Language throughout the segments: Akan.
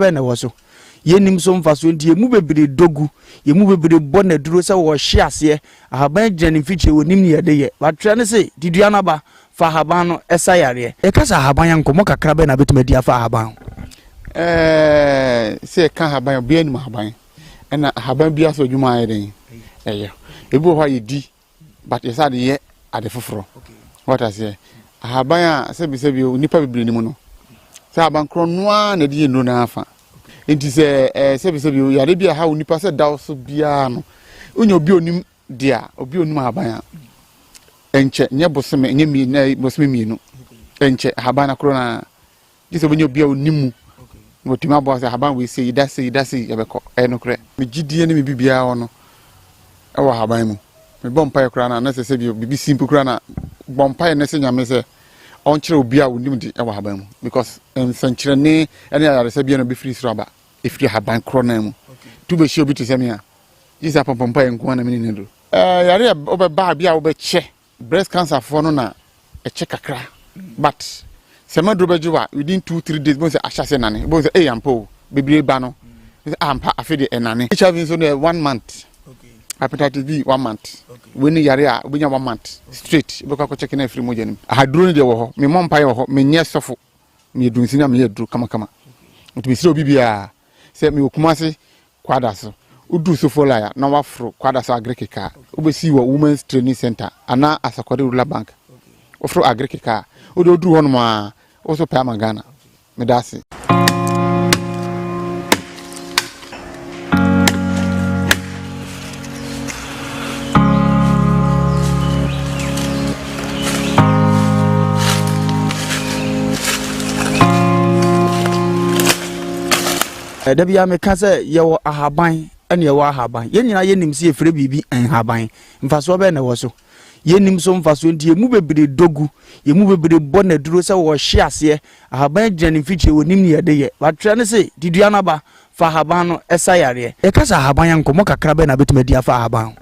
na waso yenim so mfaso ndi emu bebere dogu emu bebere bonna duro se wo hye ase ahaban gyan fiche wonim ne yede ye watra ne se didua na ba fa haban no esayare e kasa haban yankomo kakra be na betumadi afa haban se ka haban bia ni haban na haban bia so dwuma ayeden ebu ho yedi but yesa de ye ade foforo what I say haban a sebi nipa bebere ni mu no se haban kro noa na de no na afa enti se sebi yare bia ha nipa se daw so bia no onye obi onim dia obi onim haban enche nye boseme nye mi na boseme mienu enche haban na kro na gise onye obi onimu wotima bo se haban we se idase yebeko enokre me gidie ne me bibia ho no e wo haban mu me bompa ekra na se bibi simple kra na bompa ne se nyame se onkyere obi a onim di e wo haban mu because sankyere ne ene yare se bia no be free sraba ifri haban kro na mu tu be shi obi to se me a isa pompa enko na me ne do yare obeba bia obeche breast cancer for no na eche kakra but sema drobejuwa within 2-3 days bonse ashase nane bonse ampo bebire ba no ampa afede enane HIV so 1 month hepatitis B 1 month when yare a obinya 1 month straight beka ko check na free mojanim ahaduro ne de wo ho me mompa ye ho me nye sofo me dunsi na me yedru kama otumi sire obibia se me okumase kwada so udu so folaya na wafro kwada so agrikeka obesi wo women's training center ana Asakode rural bank ofro agrikeka odu hono ma also pay Ghana. Medasi. Dabia me ka se ye wo ahaban ene ye wo ahaban ye nyina ye nim se efre bibi en haban mfaso be na wo so yenim so mfaso ndi emu bebere dogu emu bebere bonna duro se wo hye ase ahaban gyan fiche wonim ne yede ye watra ne se didua na ba fa haban no esayare e kasa haban yankomo kakra be na betumadi afa haban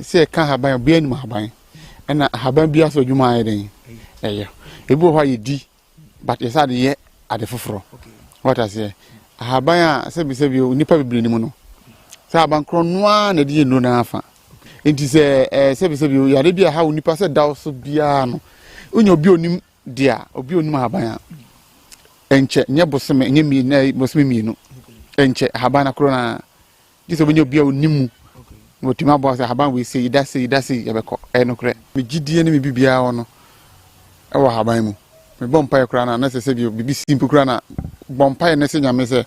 se ka haban bia ni haban na haban bia so dwuma ayeden ebu ho yedi but yesa de ye ade foforo what I say haban a sebi nipa bebere ni mu no se haban kro noa na de no na afa enti se sebi yare bia ha nipa se daw so bia no onye obi onim dia obi onim haban enche nye boseme nye mi na boseme mienu enche haban na kro na gise onye obi onimu wotima bo se haban we se idase yebeko enokre me gidie ne me bibia ho no e wo haban mu me bompa ekra na se sebi bibi simple kra na bompa ne se nyame se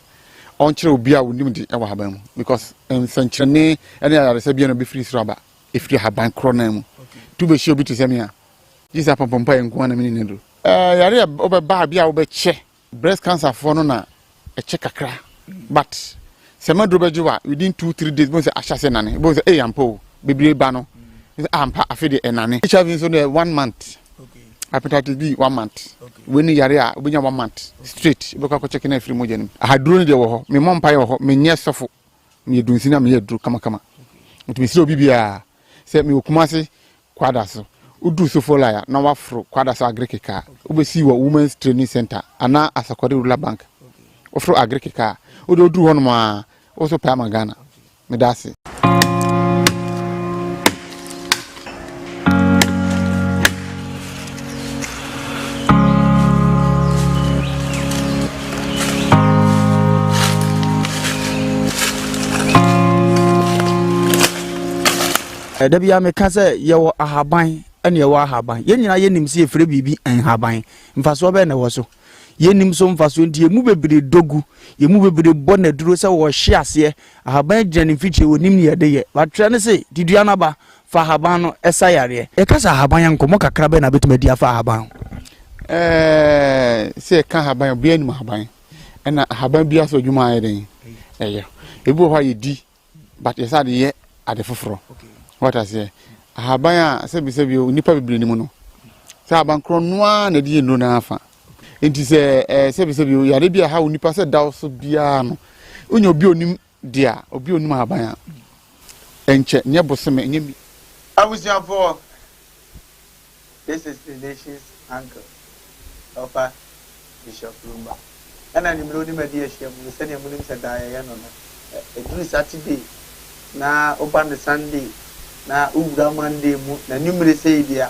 onkyere obi a wonim di e wo haban mu because sankyere ne ene yare se bia no be free sraba ifri haban kro na mu tu be shi obi to se me a gisa pompa enko na me ne do yare obeba bia obeche breast cancer for no na eche kakra but sema drobejuwa within 2-3 days bonse ashase nane bonse ampo bebire ba no ampa afede enane HIV so 1 month hepatitis B 1 month when yare a obinya 1 month straight beka ko check na free mojanim ahaduro ne de wo ho me mompa ye ho me nye sofo me dunsi na me yedru kama otumi sire obibia se me okumase kwada so udu so folaya na wafro kwada so agrikeka obesi wo women's training center ana Asakode rural bank ofro agrikeka odu hono ma also pay Ghana. Medasi. Dabia me ka se ye wo ahaban ene ye wo ahaban ye nyina ye nim se efre bibi en haban mfaso be na wo so yenim so mfaso ndi emu bebere dogu emu bebere bonna duro se wo hye ase ahaban gyan fiche wonim ne yede ye watra ne se didua na ba fa haban no esayare e kasa haban yankomo kakra be na betumadi afa haban se ka haban bia ni haban na haban bia so dwuma ayeden ebu ho yedi but yesa de ye ade foforo what I say haban a sebi nipa bebere ni mu no se haban kro noa na de no na afa enti se sebi yare bia ha nipa se daw so bia no onye obi onim dia obi onim haban enche nye boseme nye mi Abusiafo, this is the nation's uncle, Papa Bishop Lumba. ana ni mlo ni madi ahia mu se ne mu nim se da ye no no eduru Saturday na open Sunday na uwura Monday mu na nimre se bia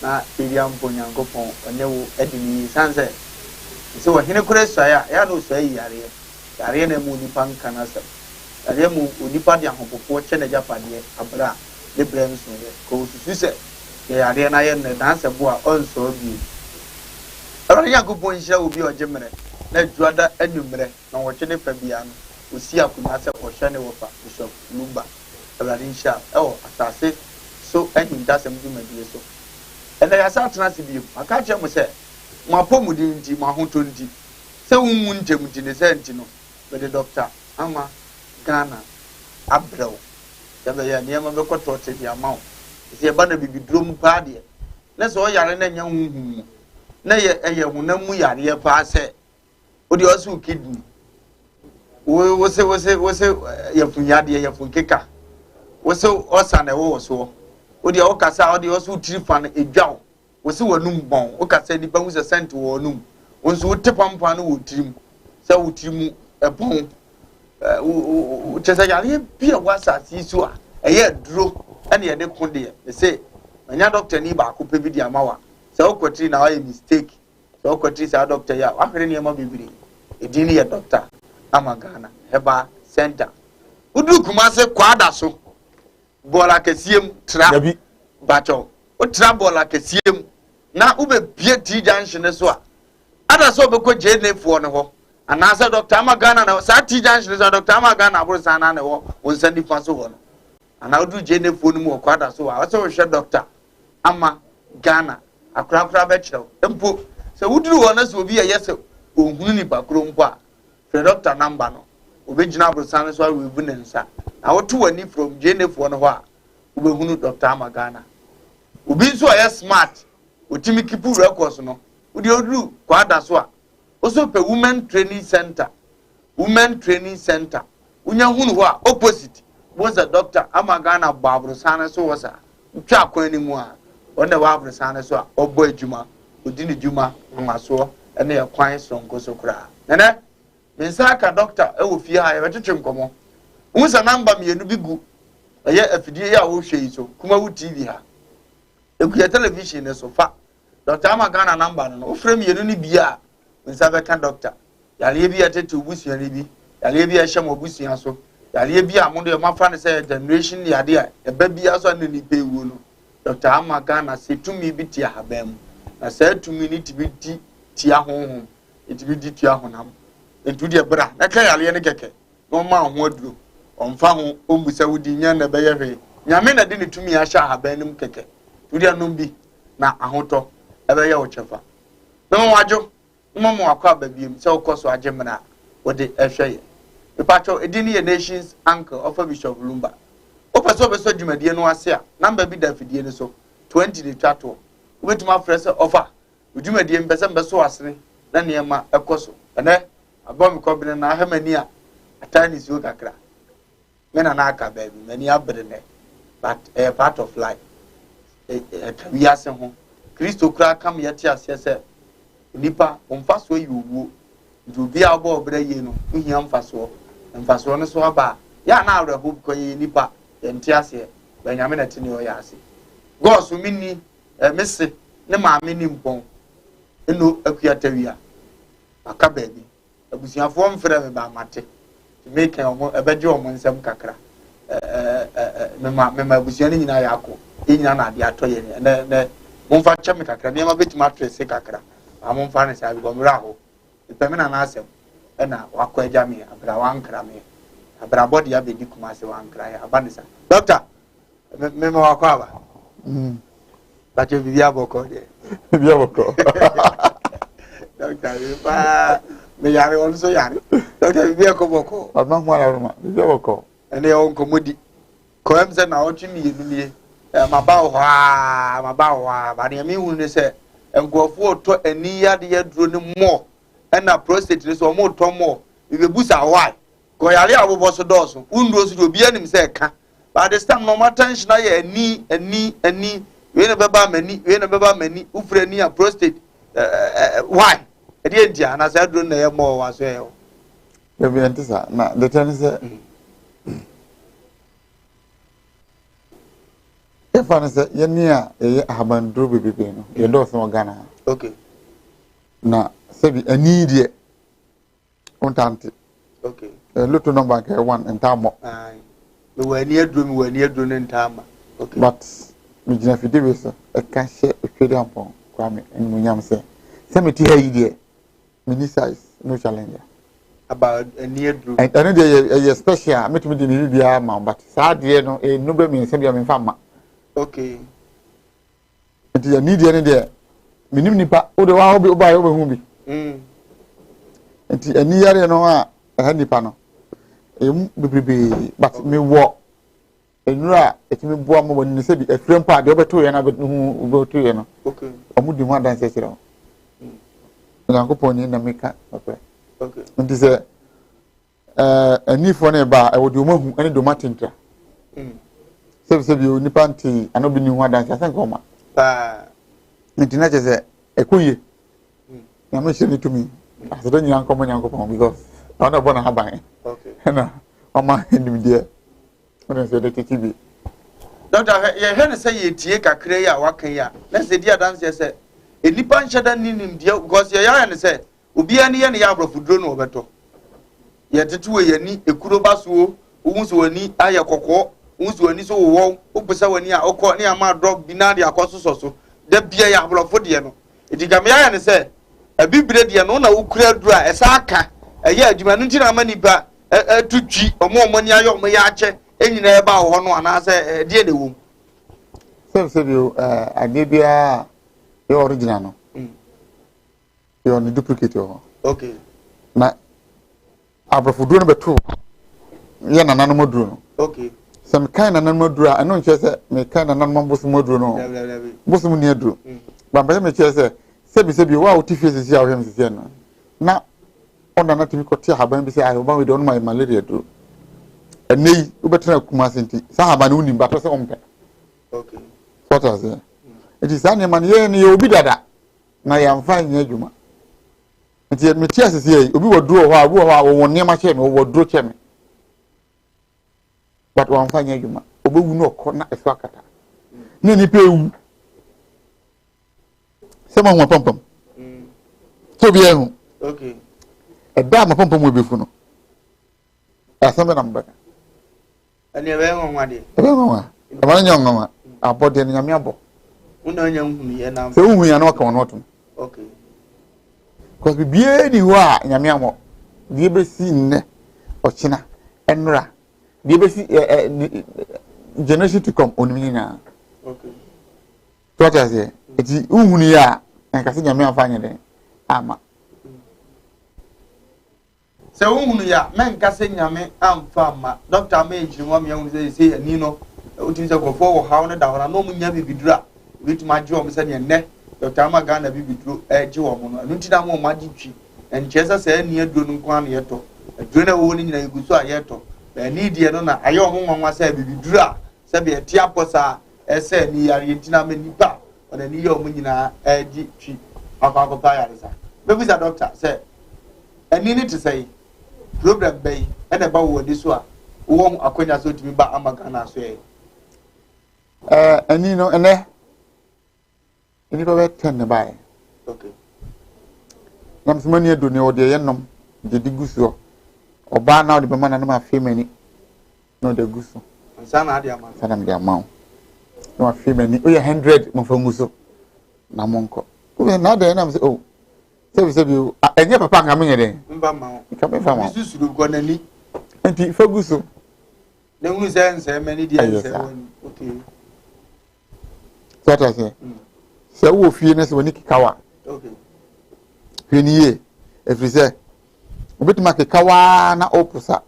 na eria mponyankopon one wo edini sanse se wo hene kure so ya no so yare na mu nipa nka na asem yare mu onipa de ahopopo che na japade abra de brem so ye ko susu se yare na ye na danse bo a onso bi ara yakopon hira obi ojemre na juada anumre na wo twene fa bia no osi akuna se ohwe ne wo fa bishop lumba abra din sha Asaase So Ahintasem di madie so ena ya sa tena se bi aka che mo se mo apomudi nti mo ahoto nti se wunwu ntem nti ne se nti no be the doctor ama Ghana abrew ya be ya niam be koto te dia mawo se ba na bibi drum pa de na so yare na nya hunhum na ye hunam mu yare pa se odi osu kidney wo se ya funyade ya funkeka wo se osa na wo so odi o kasa odi osu trifan edwaw wo se wanum bon o kasa ni ba hu se sent wo num wonso tepampa no wo trim se wo trim ebon wo chesa yare bia wa Asaase so a eye duro ene ye de konde ye se anya doctor ni ba ko pe bi dia mawa se o kwatri na wa mistake se o kwatri se doctor ya wa hwere ne ma bibiri edini ye doctor ama Ghana heba center udu Kumase kwada so bola kesiem tra bacho o tra bola kesiem na ube bie T junction so a ada so be ko jene fo ne ho anasa doctor ama Ghana na sa T junction so doctor ama Ghana abro sana ne ho won sandi fa so ho no ana udu jene fo no mu kwada so a so hwe doctor ama Ghana akra be kire empo se uduru ho na so obi yese ohunu ni bakro mpo a the doctor number no obegina abro sana so a we bu ne nsa na wotu wani from JNF one ho a ubehunu Dr. Amagana obi nso aye smart otimi kipu records no udi oduru kwada so a oso pe women training center unya hunu ho a opposite was Dr. Amagana babro sana so wasa twa kwani mu a wona wa abro sana so a obo adwuma odini dwuma nwaso ene ye kwan sonko so kura nene mensaka doctor e wo fie ha ye betwetwe nkomo unsa number mienu bigu eye afidie ya wo hwe iso Kumawood TV ha ekuya television ne so fa Dr. Amagana number no ofre mienu ni bia unsa be ka doctor yale bia tete obusuan ni bi yale bia hye mo obusuan so yale bia amodo e mafa ne say generation yade a e ba bia so ne ni pe wo no Dr. Amagana setumi bi ti ahabam na say tumi ni tibiti ti ahonhom etibiti ti ahonam entudi e bra na ka yale ne keke no ma ho aduro onfa ho ombusa wudi nya na be yehwe nyame na de ne tumi ahya ahabanum keke tudi anom bi na ahoto ebe ye wo chefa no wajo mo akwa babiem se okoso agemna wode ehwe ipacho edini ye nations uncle of Bishop Lumba opeso beso dwumadie no ase a number bi da fidie ne so 20 de twato wetuma frese offer dwumadie mbese mbeso asere na niema ekoso ene abom ko bene na hamani a atani si okakra mena na aka baby many abrene but a part of life we ase ho Kristo kra kam yete ase se nipa omfaso yiwo ndubi abo obra ye no nhia mfaso no so aba ya na awre hope ko ye nipa yente ase banyame na tini o ya ase god so minni messe ne ma me ni mpon eno akuatawia aka baby abusiafo mfere me ba mate make omo ebeje omo nsem kakra mema abusiani nyina yako nyina na ade atoye ne momfa cheme kakra ne ma betima atrese kakra amomfa ne sa bi gomra ho ipemena na asem na wakọ eja me abra wankra me abra body ya bedi Kumase wankra ya abanisa doctor mema wakọ aba bacho bibia boko de bibia boko doctor ba me yare on so yare doctor bibia ko boko adma mo ala roma bibia boko ene on komodi ko em se na ochi mi yenu nie maba wa ba ne mi hu ne se engofo to ani yade ya duro ne mo na prostate ne so mo to mo be busa why ko yare abobo so doso undu so obi anim se ka by this time no matter tension na ye ani we ne beba mani ufre ni a prostate why e dey dia na say aduro na ye mo wa so e o e be antisa na the ten say e fa na say ye ni a ye ahaban duro bebebe no ye do so Ghana okay na say bi ani die ontante okay luto number ke 1 entamo ai me wani aduro ne ntama okay but me gina fidi we so e ka hye etwede ampon kwa me enu nyam say me ti ha yi die mini size no challenge about ani aduro and dey special me to me di ni bia ma but saa die no e no be me se bia me fa ma okay nti ya need ye de minim nipa o de wa obi oba yo be hu bi nti ani yare no a ha nipa no em bebrebe but me wo enura etimi boa mo woni se bi afrem pa de obeto ye na be hu obeto ye no okay omudi ho adanse kire o Nyankopon ni na meka okay okay nti se ani fo na ba e wo de omahu ani do matintra se bi nipa nti anobi ni ho adanse asenka oma nti na chese ekoye na me shiri to me aso nyi anko mo Nyankopon because I don't want to have okay na oma ndim die ona se de tv doctor ye he ne say ye tie kakra ya wakan ya na se dia dance say enipa nhyada ninim die because ye ya ne say obi ani ye ne ya abrofudro no obeto ye tete we yani ekuro basuo wusu wani aye kokko wusu wani so wo opesa wani a okọ ne ama drop binadi akoso so da bia ya abrofo de no ediga me ya ne say abibire de no na ukura dura esa aka eye adwuma no ntina ama nipa tutwi omo ni ayo omo ya ache enyina eba ho no ana se de ne wom se bio adebia your original no your ni duplicate ho okay na abrofoduro no beto ye na nanu moduro no okay some kind na nanu moduro anu nche se me kind na nanu mambosu moduro no bosu mu ni aduro ba mbe me che se bi wa otifie si ahwem si no na ona na timi kote haban bi se ayo ba we don my malaria duro enei ubetena kuma senti sa haban uni ba to se ompe okay what was it is an man ye ni obi dada na ya mfa nya adwuma nti me tia sisi yi obi woduro ho a obi ho a wo nema che me wo duro che me but wa mfa nya adwuma obewu no okọ na esu akata ni nipa ewu se ma ho pampam so bi ehu okay e da ma pampam we befu no asame na mbaka ani ebe nwa de ebe nwa e ma nya nwa abode ni nyame abo una nya nhunu ye na se hu ya na ka wono to okay because bibie ni ho a nyame amo die besi nne ochina enura die besi generation to come onimi na okay to what I say eti uhunu ya enka se nyame afanye de ama se nhunu ya menka se nyame amfa ma doctor ma ejirimo me ehunu se ani no utimi se kofo wo hawo ne da hora no munya bibidura bituma je o se ne ne doctor ma Ghana bibiduro je wo mo no nti da mo ma gitwi enchesa se ani aduro no kwa na yeto aduro na wo ni nyina iguso a yeto ani die no na aye o mo nwanwa se bibidura se be ti aposa ese ni yare ntina ma nipa ona ni ye o mo nyina gitwi akwa yare sa bebu sa doctor se ani ni to say problem bay ene ba wo diso a wo akonya so timi ba amaka na so e ani no ene ini ko wetten ne bae okay nam smani edu ne ode yenom de diguso oba na ode be mana na ma femani no de guso sana ade ama sana me de ama no ma femani o ye 100 mo fanguso na monko o na de na me o se bi enye papa nga me de mba ma o ka me fa ma bisu suru ko nani enti faguso ne hu se mani dia se woni okay so what I say se wo fie na se woni kikawa okay hweniye efrise obetima kikawa na opusa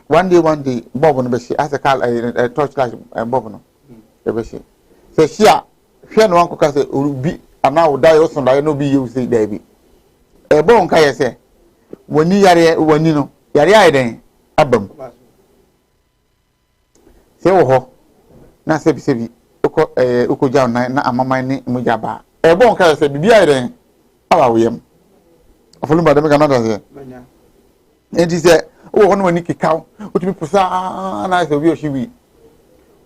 one day bob no be shi as a call a torch light bob no e be shi se shia hwe no anko ka se obi ana wo dai osun dai no bi ye usi dai bi e bon ka ye se woni yare woni no yare ai den abam se wo ho na se bi uko jaw na amama ni mujaba e bon ka ye se bibi ai den awa wo yem afolu ba dem ga na da se enti se o ho no ani kikaw o tumi pusa na se obi o shiwi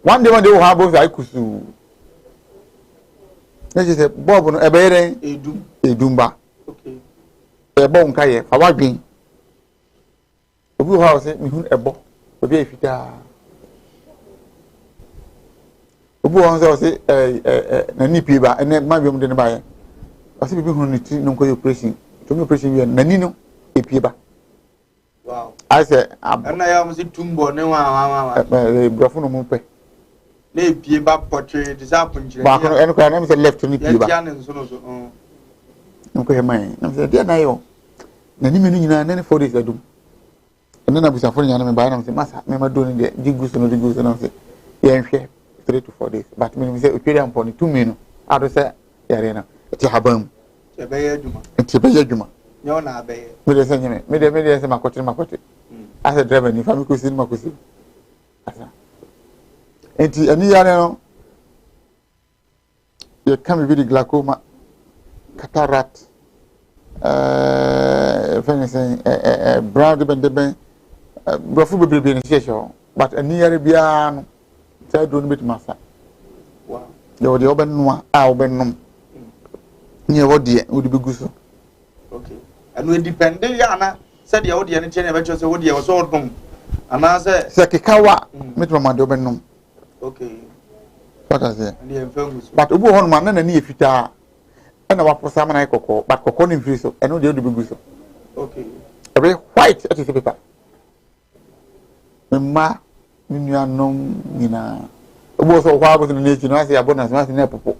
one day we have both I kusu enti se bob no ebe yeren edumba okay ebo nka ye fa wadwen obi ho se mi hu ebo obi efita obi ho se na ni pi ba ene ma bi mu de ne ba ye o se bi hu ni ti no ko operation to me operation ye na ni no epie ba wow I say na ya mu se tumbo ne wa brofo no mu pe na epie ba portrait disappoint ba ko eno kwa na me se left ni epie ba ya ne so no so nko he man na me se dia na yo na ni menu nyina na ne 4 days adum eno na busa fo nyana me ba na me se masa me ma do ni de diguso no na se ye nhwe 3 to 4 days but me say opere am pon 2 menu ado say yare na ti habam e be yaduma nyo na be me de se nyeme me de se makote as a driver ni fami ko sin makosi asa enti ani yare no ye kam bi di glaucoma cataract fenesen brown de ben brofu bebrebe ni hyehyɛ but ani yare bia no say do no bit masa wow yo de obenua a obenum nye wo de wo de beguso okay anu depend ya na say de wo de ne chene be cho say wo de wo so odum ana say kekawa metuma de obenum okay what I say and the famous but obu ho no ma na ni efita na wa posa mana ikoko but kokko ni mfiri so eno de wo de beguso okay every white at the paper mma nua nom nyina obo so kwa bo ne chi no ase abona so ase na popo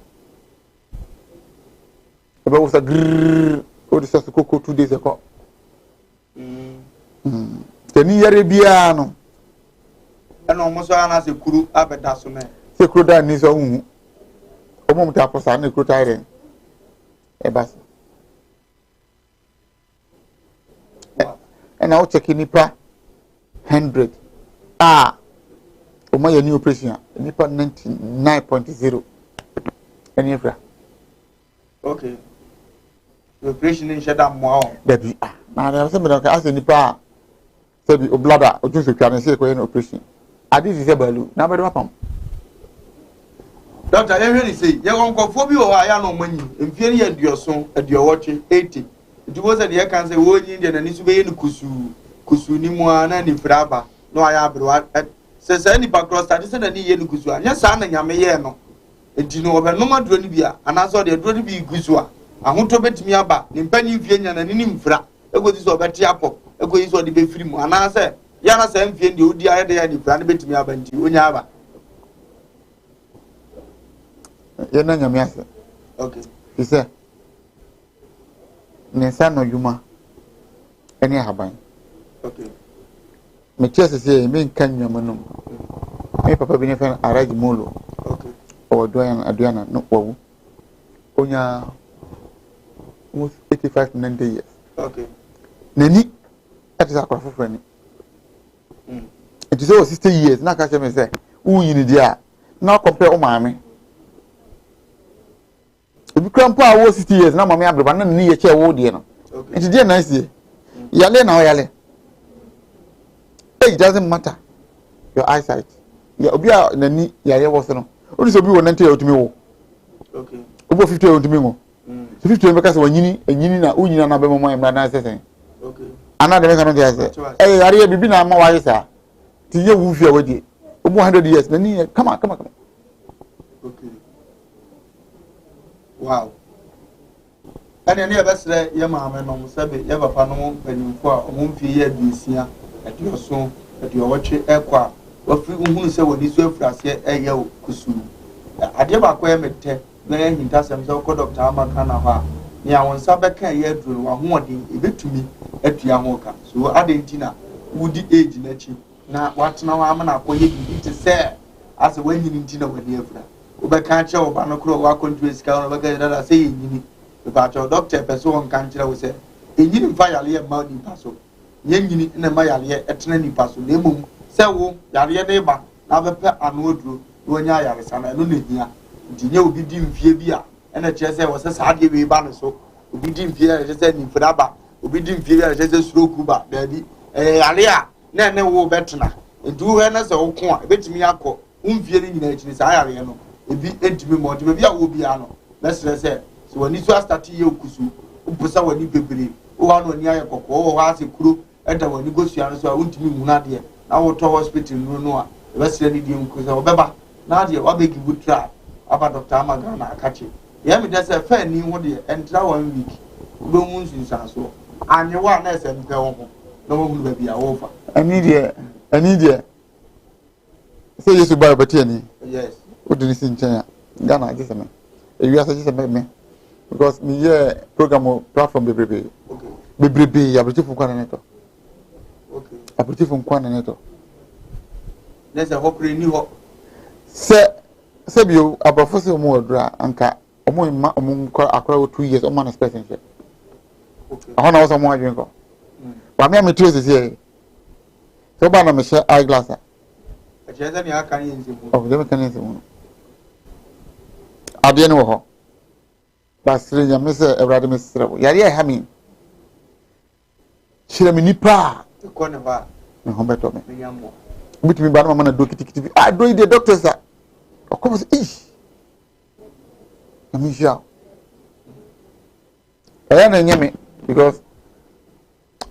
obo wo sa grrr o de so koko 2 days ago tani yare bia no eno mo so ana se kuru abeda so na se kuru da ni so hu omo mta posa na kuru tire e bas na o check nipa 100 o ma ye ni operation nipa 99.0 any efra okay the operation in sheda mo da bi na na se me don ka ase nipa se bi o bladder o tun se twa na se ko ye operation adi se balu na be do pam doctor ye hwe ni sei ye konkofo bi o aya no manyi mfie ni aduoso aduowoche 80 ntiwo se de kan se wo nyi de na ni su be ye ni kusu ni mu ana ni fraba no aya abro se ni pa cross tadi se na ni ye ni kusu anya sa na nyame ye no enti no obe no maduro ni bia ana so de duro ni bi kusu a ahoto betimi aba ni mpanyi mfie nya na ni mfra egozi so obeti apo egozi so de be firi mu ana se ya na se mfie ndi odi aye de ya ni fra ni betimi aba nti onya aba ye na nyame ase okay ise ne sa no yuma eni ahaban okay me chese se me nkan nyama no me papa bi ne fa arrange molo okay o aduana no wawu onya almost 85 to 90 years okay nani at is akwa fofo ni it is over 60 years na ka me say unyi ni dia na compare o maame ebi krampa a wo 60 years na maame abreba na ni ye che wo die no it is there nice ye yale na o yale it doesn't matter your eyesight ya obi a nani yale wo so no o so obi wo nante otumi wo okay obo 50 otumi wo 50 make us wanyini na unyina na be mo emra na sesen okay ana de make no dey say yare ya bibi na ma wa yesa ti ye wu fi awadi obo 100 years nani come on okay wow ane ne yabesre ye maame no musabe ye papa no panimfo a omumfi ye adusia aduoso aduowoche ekwa wafiri uhunu se woni so afrase eye kusu ade ba kwa emete na ye hintasem se ko doctor amaka na ho a ni awon sabe kan ye aduru wa ho odin ebetumi atua ho ka so ade ntina wudi age na chi na watena ho amana akoye bibi te se ase wanyini ntina wani afra obeka che oba no kro wa kontu esika no beka dada se yini ba cho doctor person won kan kire wo se enyini mfa yale ye ma ni paso nyini na ma yale etena ni paso na emom se wo yale de ba na bepe anu oduro wonya yale sana no na hia dinye obi di mfie bi a na kire se wo se saade we ba no so obi di mfie na kire se ni mfra ba obi di mfie ya je stroke ba dabi ale a na wo betena ndu he na se wo ko a betimi akọ umfie ni nyina echi sa yare no ebi entimi mo de bi a wo bia no na sere se so wani so start ye okusu ubusa wani bebre wo wa no ni aye kokọ wo ha se kuro eda wani gosua no so a untimi huna de na wo to hospital no a be sere ni die nkusa wo beba na de wa begi butra aba doctor amaga na akachi ya mi de se fa ni ho de entra 1 week wo mu nsunsa so anye wa na se mpe wo ho na wo hunu ba bia wo fa ani de say yesu ba beti ani yes o de ni sinchen Ghana just me e wi asa just me because me here program platform bebrebe okay bebrebe ya beautiful kwa na neto okay a beautiful kwa na neto nese hokure ni ho se bio abrofo se mo odra anka omo ma omo akora 2 years o man expect nche okay ahona wo so mo adwen ko ba me trace se so ba na me share eyeglass ajeza ni aka ni nze mu oh dem kan nse mu ade ni wo ho ba sire nya me se ebrade me sire bo yare ha mi shire me nipa ko ne ba me ho beto me nyamo bitimi ba na mama na do kitikiti do ide doctor sa okomo se na mi sha na nyame because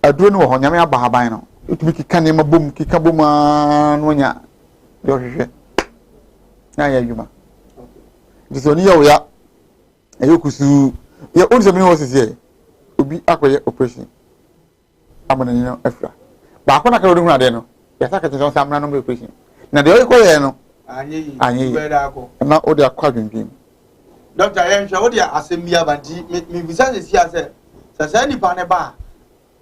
aduro ni wo ho nyame aba haban no itumi kika ne mabom kika bom no nya do hwehwe na ya yuma diso ni ya ayokusu ya onse mi wo sisi obi akoye operation amana ni no afra ba akona ka odun ade no ya saka te so samna no operation na de oyi koye no anyi beda ko na odi akwa dwendwem doctor yen hwe odi asem abanti mi bisa se sia se sa ni pa ne ba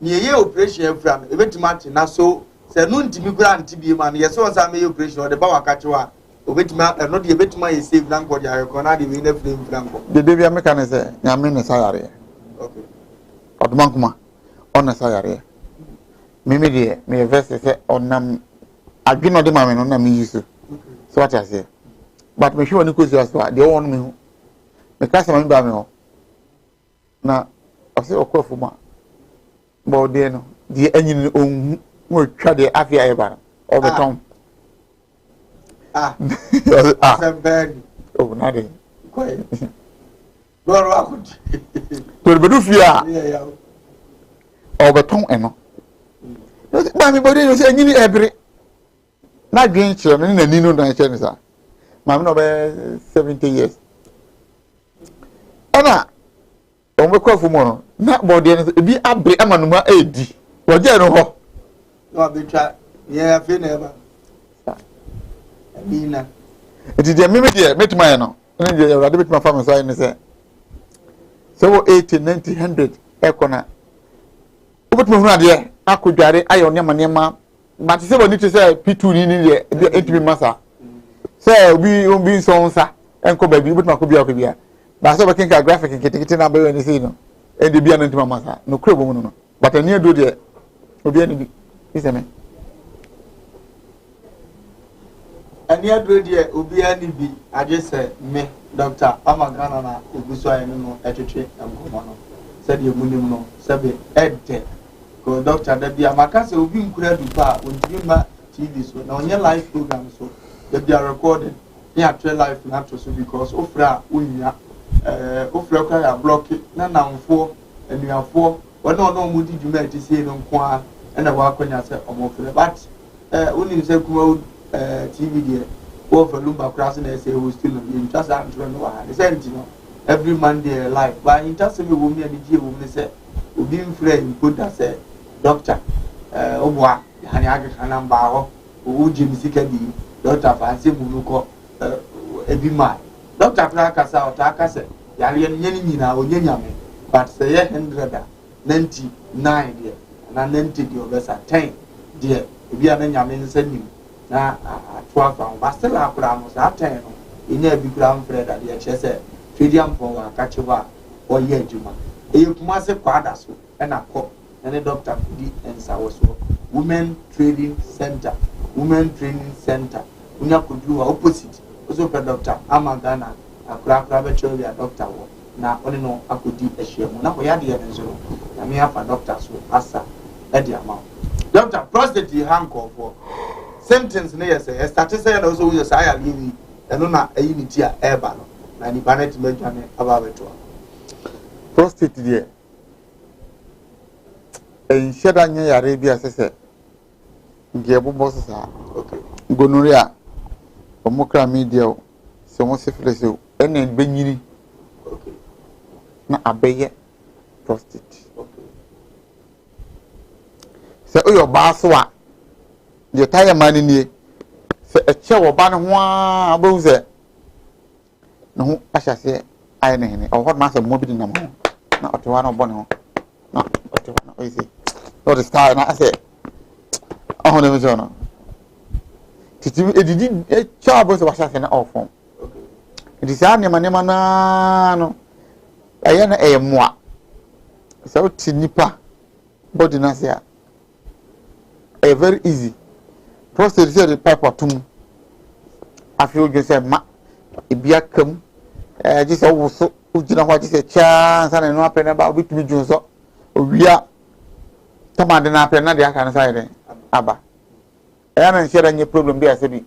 ni ye operation afra no ebetima te na so se no ntimi kura ntibie ma no ye so sa me operation ode ba wakachewa obetima no de ebetima ye save na nkodi ayeko na de we na frame franco de bia me kan se nyame ne sayare okay odman kuma on sayare mimi de me verse se onam adwino de ma me no na me yisu so what I say but me sure ni ko so de won me hu me ka se ma ba me ho na ase okofo ma bo de no de anyin on mo twa de afia e ba o beton Sembeni. Oh, nade. Kwai. Loro akuti. To be do fia. Yeah. O beton eno. Ba mi body no say nyini ebre. Na dwen chiro no na nino na che ni sa. Ma mi no be 70 years. Ona o me kwafu mo no na body no bi abre amanuma edi. Wo je no ho. No be twa. Yeah, fe never. Nina. Eti de mimi de metima ye no. Ne de awrade betima fa me so ayi ne se. So 80 90 100 ekona. Obetima hu ade akodware ayo nema but se boni to say P2 ni de etimi masa. Se obi so nsa enko ba bi obetima ko bia. Ba so be kinka graphic kitikiti na be ni se no. E de bia na ntima masa. No kure bo mu no. But ani do de obi ani bi. Iseme. Ani adro de obi ani bi aje se me Dr. Amagana na oguso ayi no etwetwe enkomo no. Se de munim no se be edde. Ko doctor da bia maka se obi nkura du pa ontimi ma TV so na onye live program so da bia recorded ya try live na to so because ofra unya ofra kwa ya block na namfo anuafo wona ono mu di dwuma ti se no nko a na wa akonya se omofre but unim se Kumawood TV there o for lumba class na say we still in just and no wa the same no every Monday live but in just me wo me ani die wo me say obi mfre input that say doctor obwa hani age kana mba ho o ji misika di doctor fancy munuko ebi ma doctor pra kasa o ta kasa yale nyani nyina o nyanyame but say 100 99 there na 90 the obesa 10 there ebi ana nyame nsanim na atwa fa ba still akura no sa 10 no ina bi kura mfre da de che say twediam pon wa ka chewa o ye adwuma kuma se kwada so na ko na doctor di ensa wo so women training center unya kudu wa opposite so per doctor Amagana akura be chobi a doctor wo na ɔne no akɔdi ahyia mu na ɔyɛ adeɛ no nso no na me afa doctor so asa ɛde ama wo doctor prostate yi ha nkɔɔfoɔ symptoms ne yɛ sɛ ɛstate sɛ yɛ na ɔsɛ woyɛ saa yareɛ yi ɛno na ɛyi ne ti a ɛreba no na nipa no atumi adwane aba abɛtoa prostate deɛ ɛnhyɛ da nyɛ yare bi a sɛ sɛ ndeɛ bobɔ so saa gonorrhea ɔmo kra media o sɛ ɔmo syphilis o ɛna bɛnyini na abɛyɛ prostate sɛ ɔyɛ ɔbaa so a deɛ tayɛ ma no nie sɛ ɛkyɛ wɔ ba no ho a wobɛhu sɛ ne ho ahyɛ aseɛ ayɛ ne hene ɔwɔ hɔ no asɛ mmɔ bi de nam ho na ɔte hɔ na ɔbɔ ne ho na ɔte hɔ na ɔyɛ sɛ na ɔde style na asɛ ɔho ne mesɛ no titi edidi ɛkyɛ abɔ sɛ wahyɛ aseɛ na ɔfɔm nti saa nneɛma naa no ɛyɛ na ɛyɛ mmoa sɛ wote nipa body no ase a ɛyɛ very easy prostate sɛ de pipe atom afei wodwe sɛ ma ebi aka mu gye sɛ wowo so wogyina hɔ agye sɛ kyaa nsa na ɛno apɛ no ba wobɛtumi dwo sɔ owia tamade no apɛ na deɛ aka no sa yɛ dɛn aba ɛyɛ na nhyɛ da nyɛ problem bi a sɛ bi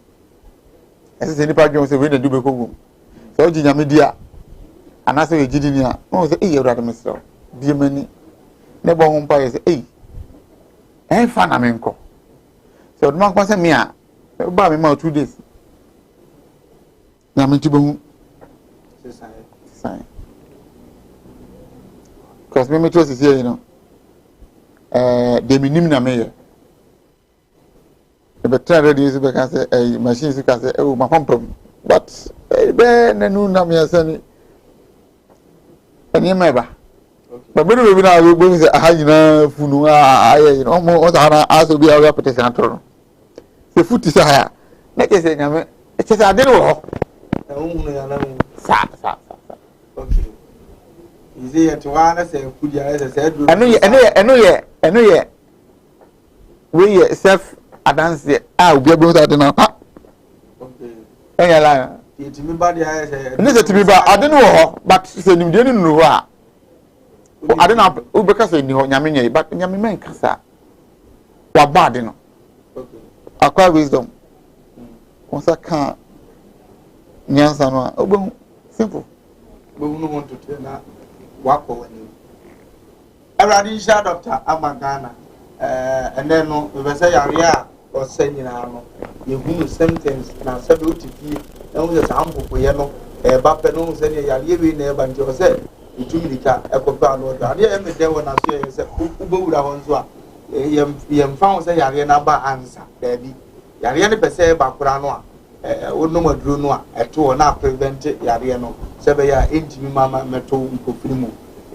ɛsɛ sɛ nipa dwen sɛ wei na du bɛkɔ wom sɛ wogye nyame di a anaasɛ yɛ gyidi ni a wɔn sɛ eyi awurade mesrɛ die m'ani ne bɔ ho mpa yɛ sɛ eyi ɛnfa na me nkɔ sɛ ɔdoma nkɔ sɛ me a ɛba me ma 2 days na me nti bɛhu sisan because me to sisi yi no de me nim na me yɛ ebe try ready so be ka sɛ machine so ka sɛ o ma pam but be na nu na me asani ani meba but be be na we go say aha nyina funu aye no mo sa na aso bi a we apete san toro se futi sa ha na ke se nyame e ke sa de wo hunu ya na sa okay ize ya to wa na se fudi ya se do eno ye we ye self adance obi abon sa de na ha okay enya la yetimi ba de ya se ne se timi ba ade no ho but se nimde ni nu ho a ade na ubeka se ni ho nyame nyɛ but nyame men kasa wa ba ade no okay acquire wisdom onsa ka nyansa no a obo simple bo nu want to na wakɔ wani awurade nhyia doctor amagana ɛnɛ no bɛsɛ yare a ɔsɛ nyinaa no yɛhunu symptoms na sɛ bɛ wote fie na wo sɛ saa mpopoyɛ no ɛba pɛ no sɛ ne yareɛ wei na ɛba nti ɔsɛ ɛtumi nika ɛkɔpɛ ano ɔdɔ adeɛ ɛmɛdɛ wɔ naso yɛ sɛ wobɛwura hɔ nso a yɛmfa wo sɛ yareɛ no aba ansa daabi yareɛ no pɛ sɛ ɛba kora no a wonom aduro no a ɛto hɔ na prevent yareɛ no sɛ bɛyɛ a ɛntimi mama mɛto nkɔfiri mu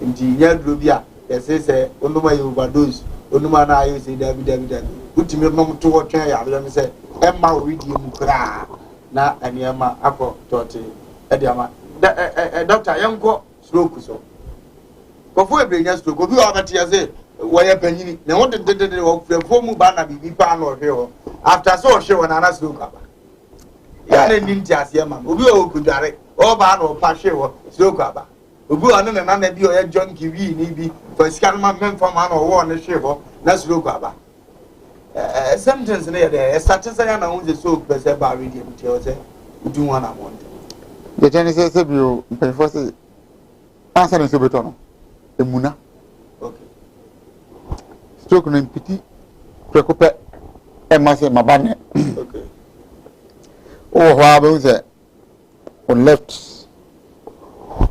nti nyɛ aduro bi a yɛse sɛ wonom ayɛ overdose wonom a na ayɛ sɛ dabi wotumi nom to hɔ twɛn yareɛ no sɛ ɛmma wo wedie mu koraa na nneɛma akɔ tɔte ɛde ama doctor yɛnkɔ stroke so kɔfo ebrenya stroke obi wa bɛte yɛ sɛ wɔyɛ panyini na wo dedede wɔ frɛfo mu ba na bibi pa na ɔhwɛ hɔ after so ɔhwɛ wɔ na na stroke aba ya na ni nti aseɛ ma obi wɔ okudware ɔba na ɔpa hwɛ wɔ stroke aba obi wɔ ne na bi ɔyɛ junkie wi ni bi for sika no ma memfa ma na ɔwɔ ne hwɛ hɔ na stroke aba symptoms ne yɛ dɛ ɛsate sɛ ya na wo sɛ so pɛ sɛ ba radio nti ɔ sɛ udu ho na mo the genesis sɛ bio mpanyinfoɔ sɛ ansa ne nso bɛtɔ no emuna okay stroke no mpiti prɛko pɛ ɛma sɛ maba ne okay wɔ hɔ a bɛhu sɛ on left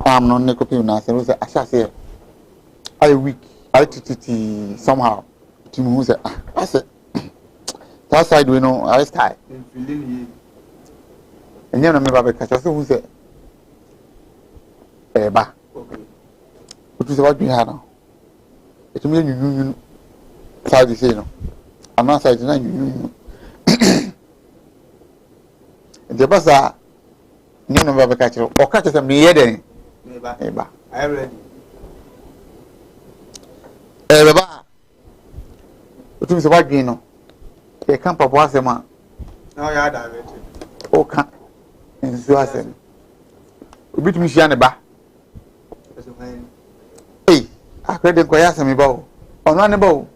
arm no ne kɔpɛ na sɛ sɛ ahyɛ aseɛ ayɛ weak ayɛ tititi somehow ti mu hu sɛ asɛ that side we no ayɛ style ɛnyɛ no meba bɛka kyɛ sɛ hu sɛ ɛɛba wotu sɛ wadwe ha no ɛtumi yɛ nwunwunwunu side sei no anaa side na nwunwunwunu nti ɛba saa nyɛ no meba bɛka kyerɛ ɔka kyerɛ sɛ meyɛ dɛn ɛɛba ɛbɛba a wotumi sɛ wadwe no yɛka mpaboa asɛm a woka nsuo asɛm obi tumi hyia ne ba credit ko ya sami bawo ono ne bawo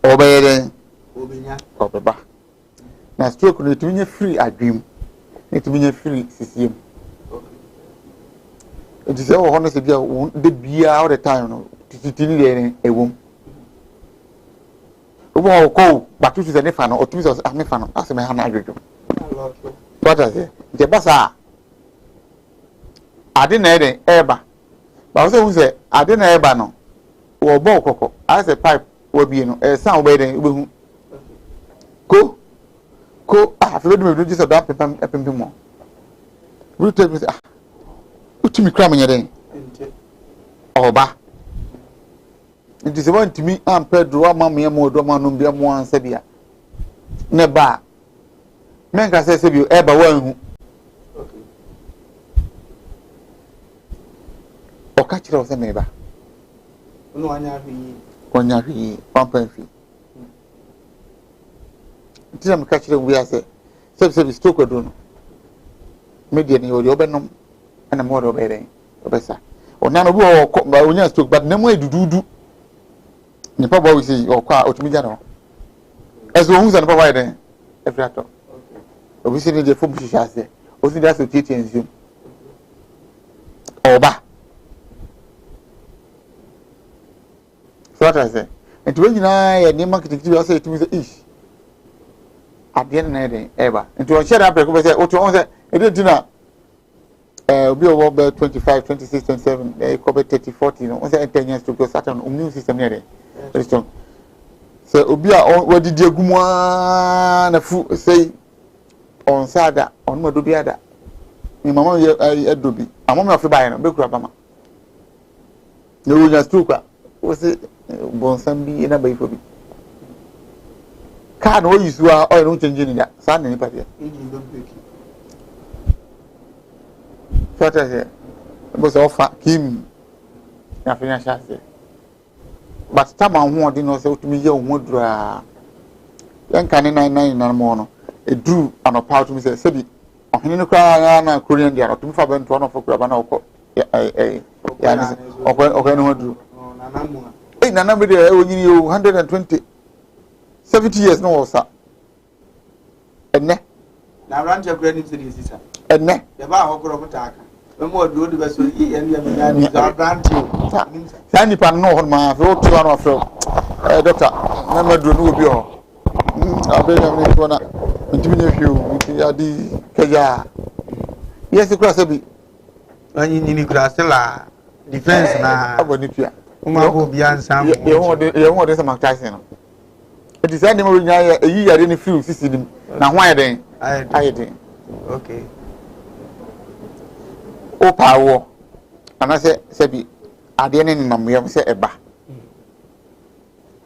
obeyere obenya obeba na stroke no tuminye free adwim na tuminye free sisiem it is all honest bia de bia all the time no titini de ewom obo ko batu se ne fa no otumi se me fa no ase me ha na adwodwo what is it je basa ade na ede eba ba so hu se ade na eba no wo bo kokko ase pipe wo bie no san wo be den wo hu ko fe do me do so da pepem mo we tell me utumi kra me nyeden oba it is want me am pedro ama me mo do ma no bia mo ansa bia ne ba men ka se bi eba wa hu o ka kire o se me ba no anya hwi onya hwi pampa fi tira me ka kire wi ase se bi stroke do no media ni ori obenom ana mo do be den obesa onya no bi o onya stroke but na mo edududu ni pa bo we say o kwa otumi ja no ezo hu za no pa wa den every ato obi se ni je fo bu shisha ase o si da so titi enzum oba so what I say and when you na ya ni marketing ti say it means ish at the end na den eba and to share up ko say o to on say e dey dinner obi o be 25 26 27 e ko be 30 40 no on say 10 years to go certain immune system ne dey very strong so obi a wadidi agumu na fu say on sada on ma do bi ada ni mama ye adobi amom na fe bae no be kura bama ne wo nya stroke o say bonsam bi na bai fo bi ka no yisu a o no change ni da sa na ni patia Fata bo so fa kim na fe nya sha se but time an ho odi no se utumi ye ho dura yan kan 99 na mo no edru anopa utumi se bi ohene no kra na korean dia utumi fa bento no fokura ba na okọ ya ni okọ no dru nana me de onyini 120 70 years no wosa enne na ranche kra ni se sisa enne ya ba hokoro mutaka mo do de beso yi en ya me ni za branche sa ni pan no hon ma fe o tu anu afro doctor na ma do no obi ho abe na me ko na ntimi ne hwe nti adi kaja yes kura se bi anyi ni kura se la defense na aboni tua uma go bi ansam ye ho de se maktaise no edi sa ni mo nya yi yare ni film sisi nim na ho aye den okay o pawo ana se bi ade ne namyam se eba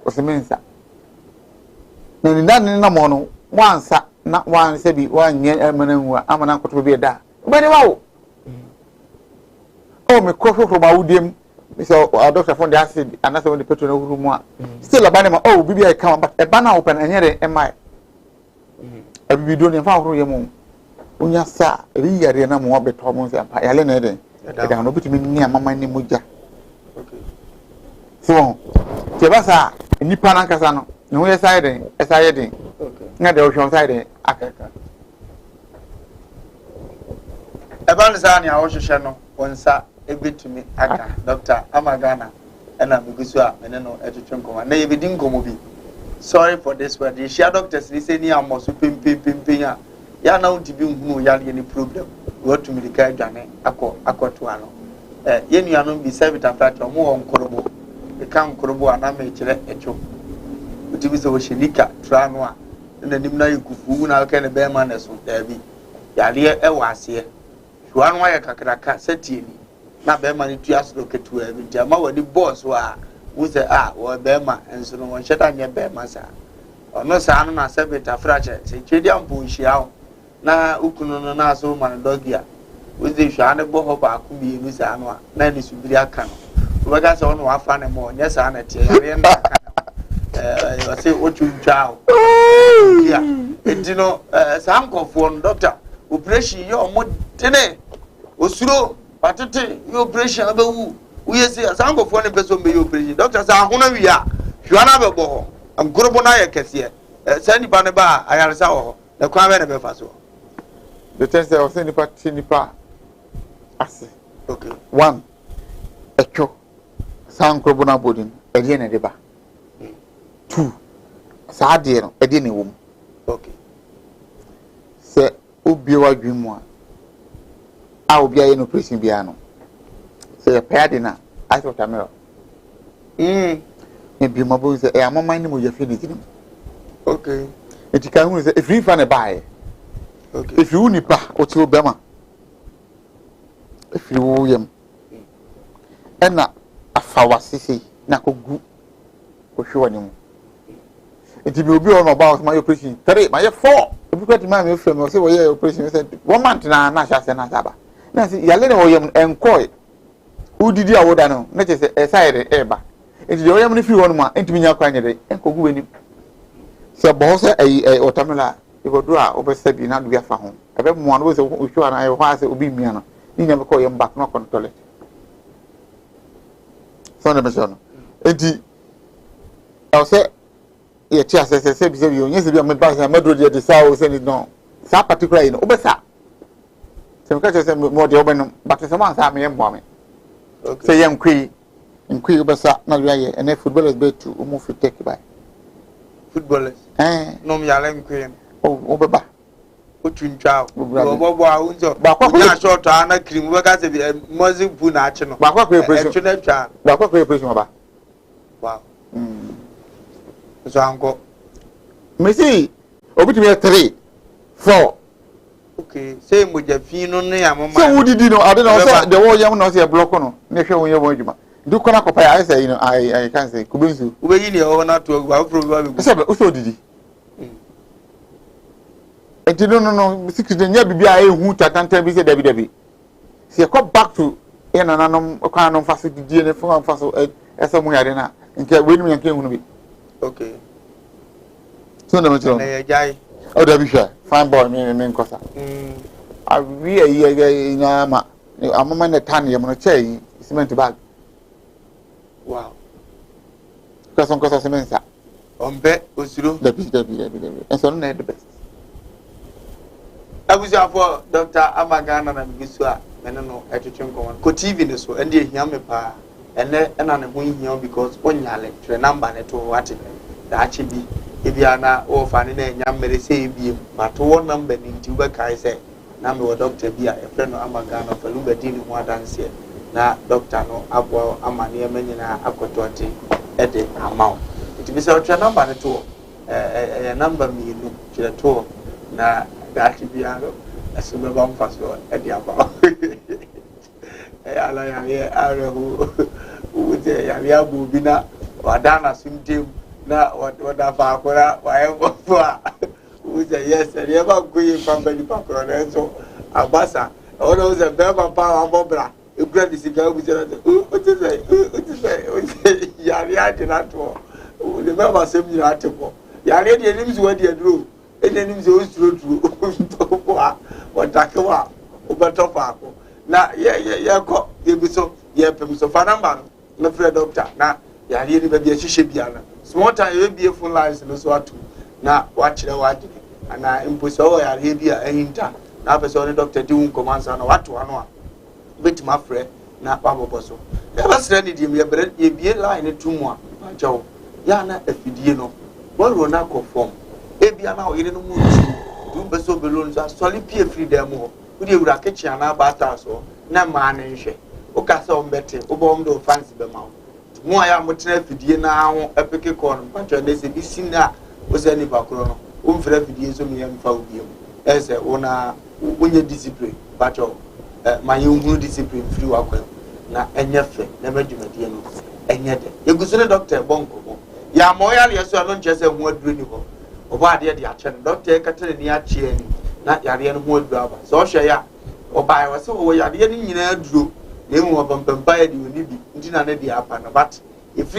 o se mensa na ni dan na mo no wansa na wan se bi wanye amana amana koto bi da be ni wawo o me ko fofo ma wudiem so a doctor from the acid and that's when the petrol no room a still abane ma oh bibi I come but eba na open anyere emai abi do ne fa horo yemu unya sa ri yare na mo beto mo se pa yale na eden da no bitimi ni amama ni moja okay so ke basa nipa na kasa no ne ho yesa eden esa yeden okay na de o hwon sa eden akaka eba ne sa ne a wo hwehwe no wonsa ebetumi aka doctor amagana ena megusu a ene no etwetwe nkoma na yebedi nkomo bi sorry for this but the share doctors ni say ni amoso pempempempen a ya na unti bi nhunu ya ni problem what me the adwane akoto ano ye nuano bi service after mo won korobo e kan korobo ana me kire echo uti bi so wo shenika trano a na nim na yikufu na ka ne be ma na so da bi ya le e wase hwanu aye kakraka setie ni na be ma ni tuaso ketu e bi jama wadi boss wa wo se wo be ma enso no won sheta nye be ma sa ono sa anu na service after se twedi ampo nhia na ukunu no na so man dogia we dey hwane bo ho ba ku bi enu sa no a na ni subiri aka no we ga se ono afa ne mo nya sa na tie yare na aka o se otu twao ya edino sa nkofo no doctor operation yo mo tene osuro Patete, your operation, we say, as I'm going to person be operation. Doctors are one of you. You are not a boho. I'm good upon I can see it. Send you Panaba, I am so. The crime never faso. The test I was sending Nipa. Okay. One, a cho, sound crobona boarding, a dinner deba. Two, Sadia, a dinner womb. Okay. Say, Ubia dream one. I will be an operation piano. Say a pair dinner, I thought a mirror. Maybe my boys say, I'm minding with your feeling. Okay. It can say, if you find a buy. Okay. If you nipa, or to Obama. If you William. And na a fawasisi, na kogu, or show him. It will be all about my operation. 3, my 4. If you got to my friend, or say, well, your operation said 1 month now, Nasha Senataba. Now, see, Yalena William and Coy. Who did you order? No, not just a side ever. It's the only if you want more, and to me, your kind and Kogu. So, boss, a Otamela, you will draw over Sabi, not be a home. I bet one was a sure and I was a be me. You never call him back, knock on the toilet. Son of a son. And I'll say, yeah, chess, I said, you yesterday, I'm advising a murder at the south, and it no. That particular in Obesa. Some catches more the open, but someone saw me and bombing. Say, young Cree, in Cree Obesa, not really, and if footballers bet to move to take by. Footballers. No, me, I'm Queen. Oh, Obeba. Put you in child. But short to Anna Cream, work as a Muslim Punachino. But what preparation about? Wow. So Uncle Missy, over 3, 4. Okay, same with your fino name. So, who did you know? I don't know. The war young not see a block on. Never when you're working. Do can I say, you know, I can't say, Kubisu. We're in your own not to probably. So did he? And you don't know, 6 days, who can't tell me, said Debbie. See, I come back to an unknown kind of facility and a phone fossil as some way I don't know. And get with me and came with me. Okay. So, no, oh, there be sure. Fine boy, me and Cosa. I really, I'm a man at Tanya, I'm going to say, cement bag. Wow. Because on Cosa cement, on bet, was you the and so the best. I was for Dr. Amagana and Giswa, and I know at the Chunko, could TV this and dear Yamipa, and then I'm going here because one yale to a number to what it actually if you are not or finding a young may say be, but one number in Tubakai say, number Dr. Bia, a friend of Amagana for Lubertine, one dance here. Now, Doctor no Abwa Amania Menina Aquatoti at the amount. It is a number at all, a number me to the tour. Now, that be a super bomb fast at the about. I who would say, Yabu Bina, or Dana swim team, now what I found, whatever, who say yes, and you ever going from Benny Papa and so Abasa, all those a Bema Power Bobra. You grab the cigar with your what is it? Yaria did not talk. Remember, some article. Yaria, the names were the drew. And then him so true. What Takawa, Ubatopaco. Now, you be so, so Fanamba, no friend doctor. Now, Yaria may be a Shishibiana. Small time you will be a full lives in the swat. Now, watch the watching. And I impose all your heavier a hinter. Now, the doctor doing commands on what to one. With my friend, not Papa Bosso. Never said it, you be a line in 2 more. Joe, Yana, if you know, what will not conform. If you are now in the mood, do Besso balloons are solid peer free demo. Would you racket and about so? No man and shake. Ocasa on betting, Obondo fancy the mouth. More I am with Nefi now, a picket corn, but they say this scene that was any background. For every day, so me and found you as a owner when you discipline, but my own discipline through our na enyefe na medjumadi no enyede yegusune doctor bonko ya moya le so no nchese ho aduru ni ho oba de ache no doctor katene ni ache ani na yare no ho aduru aba so hwe ya oba wa se wo yare ni nyina aduru na emu obampampa ya di oni bi ntina na di apa na but if